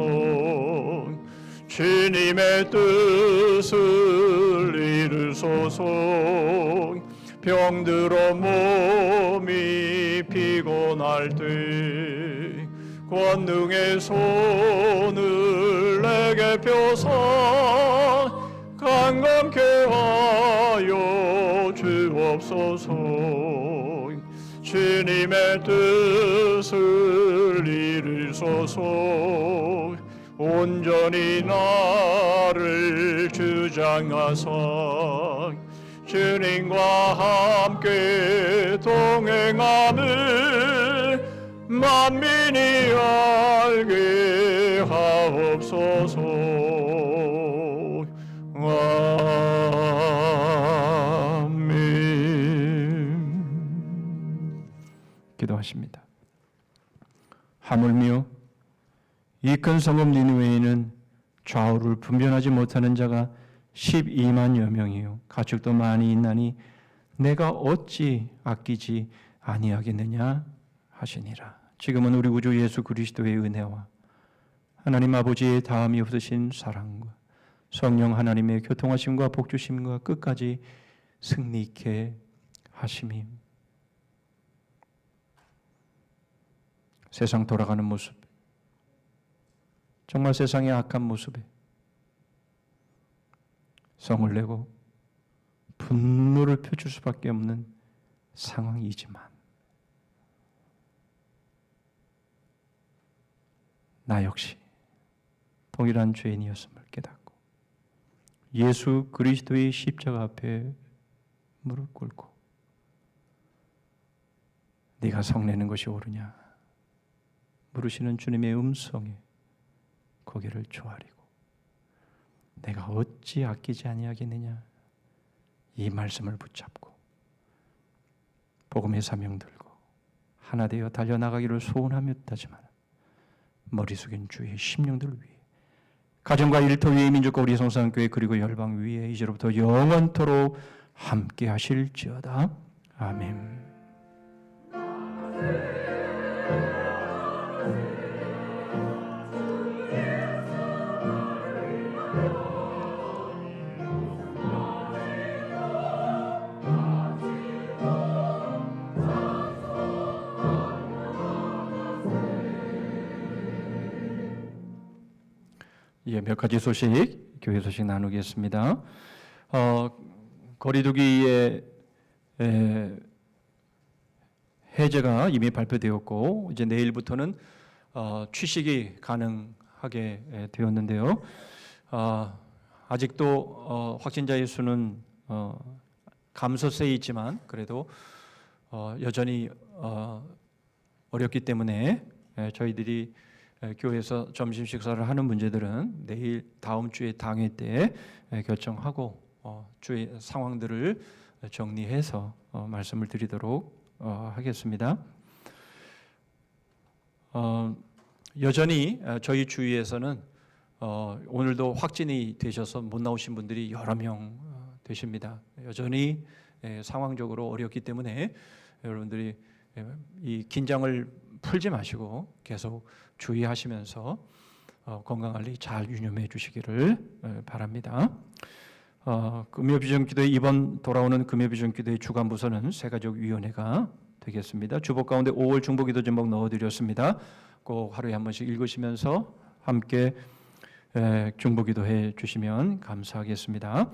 주님의 뜻을 이루소서. 병들어 몸이 피곤할 때 권능의 손을 내게 펴서 강건케 하여 주옵소서. 주님의 뜻을 이루소서. 온전히 나를 주장하사 주님과 함께 동행함을 만민이 알게 하옵소서. 아멘. 기도하십니다. 하물며 이 큰 성읍 니느웨에는 좌우를 분별하지 못하는 자가 12만여 명이요 가축도 많이 있나니 내가 어찌 아끼지 아니하겠느냐 하시니라. 지금은 우리 구주 예수 그리스도의 은혜와 하나님 아버지의 다함이 없으신 사랑과 성령 하나님의 교통하심과 복주심과 끝까지 승리케 하심이 세상 돌아가는 모습, 정말 세상의 악한 모습에 성을 내고 분노를 표출 수밖에 없는 상황이지만 나 역시 동일한 죄인이었음을 깨닫고 예수 그리스도의 십자가 앞에 무릎 꿇고 네가 성내는 것이 옳으냐 물으시는 주님의 음성에 고개를 조아리고 내가 어찌 아끼지 아니하겠느냐 이 말씀을 붙잡고 복음의 사명 들고 하나 되어 달려나가기를 소원하며 따지만 머리 숙인 주의 심령들 위해 가정과 일터 위에 민족과 우리 성산교회 그리고 열방 위에 이제로부터 영원토록 함께 하실지어다. 아멘. 예, 몇 가지 소식, 교회 소식 나누겠습니다. 거리두기의 해제가 이미 발표되었고 이제 내일부터는 취식이 가능하게 되었는데요. 아직도 확진자의 수는 감소세에 있지만 그래도 여전히 어렵기 때문에 저희들이 교회에서 점심 식사를 하는 문제들은 내일 다음 주에 당회 때 결정하고 주의 상황들을 정리해서 말씀을 드리도록 하겠습니다. 여전히 저희 주위에서는 오늘도 확진이 되셔서 못 나오신 분들이 여러 명 되십니다. 여전히 상황적으로 어렵기 때문에 여러분들이 이 긴장을 풀지 마시고 계속 주의하시면서 건강관리 잘 유념해 주시기를 바랍니다. 금요비전기도회 이번 돌아오는 금요비전기도회 주간부서는 새가족위원회가 되겠습니다. 주복 가운데 5월 중보기도 제목 넣어드렸습니다. 꼭 하루에 한 번씩 읽으시면서 함께 중보기도해 주시면 감사하겠습니다.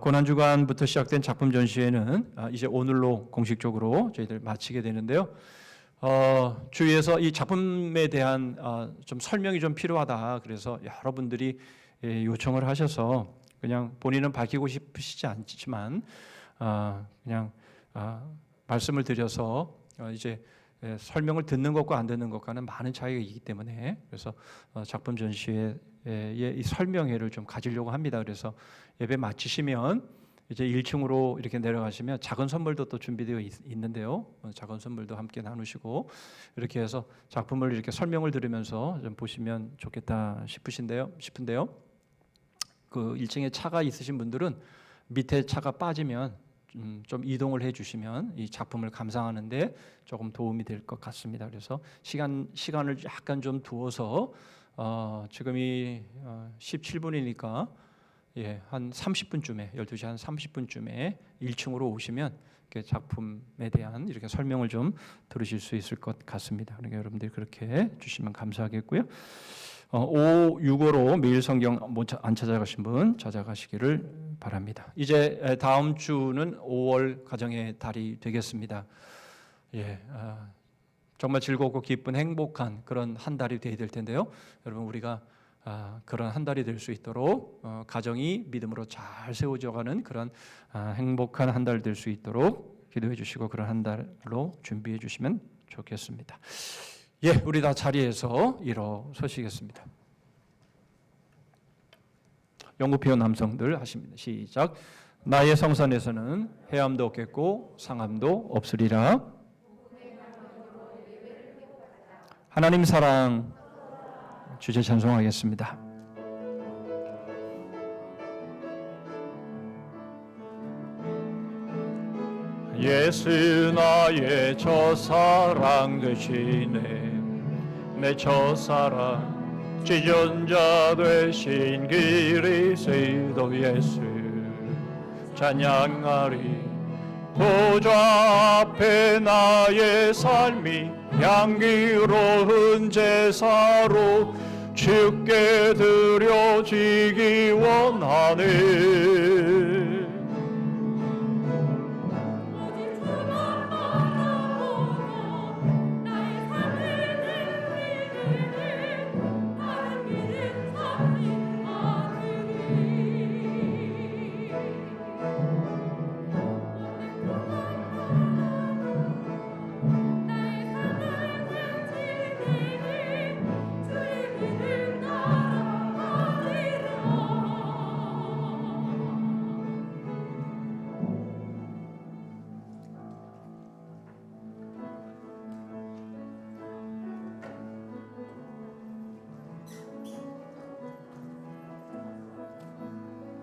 고난주간부터 시작된 작품 전시회는 이제 오늘로 공식적으로 저희들 마치게 되는데요. 주위에서 이 작품에 대한 좀 설명이 좀 필요하다. 그래서 여러분들이 요청을 하셔서 그냥 본인은 밝히고 싶으시지 않지만 그냥 말씀을 드려서 이제 설명을 듣는 것과 안 듣는 것과는 많은 차이가 있기 때문에 그래서 작품 전시회의 이 설명회를 좀 가지려고 합니다. 그래서 예배 마치시면 이제 1층으로 이렇게 내려가시면 작은 선물도 또 준비되어 있는데요. 작은 선물도 함께 나누시고 이렇게 해서 작품을 이렇게 설명을 들으면서 좀 보시면 좋겠다 싶은데요. 그 1층에 차가 있으신 분들은 밑에 차가 빠지면 좀 이동을 해주시면 이 작품을 감상하는데 조금 도움이 될 것 같습니다. 그래서 시간을 약간 좀 두어서 지금이 17분이니까 한 30분쯤에 12시 한 30분쯤에 1층으로 오시면 작품에 대한 이렇게 설명을 좀 들으실 수 있을 것 같습니다. 그러니까 여러분들이 그렇게 주시면 감사하겠고요. 565로 매일 성경 안 찾아가신 분 찾아가시기를 바랍니다. 이제 다음 주는 5월 가정의 달이 되겠습니다. 정말 즐겁고 기쁜 행복한 그런 한 달이 되어야 될 텐데요. 여러분 우리가 그런 한 달이 될 수 있도록 가정이 믿음으로 잘 세워져가는 그런 행복한 한 달 될 수 있도록 기도해 주시고 그런 한 달로 준비해 주시면 좋겠습니다. 우리 다 자리에서 일어서시겠습니다. 영국피어 남성들 하십니다. 시작. 나의 성산에서는 해함도 없겠고 상함도 없으리라. 하나님 사랑 주제 찬송하겠습니다. 예수 나의 첫사랑 되시네. 내 첫사랑 지존자 되신 그리스도 예수 찬양하리. 보좌 앞에 나의 삶이 향기로운 제사로 주께 드려지기 원하네.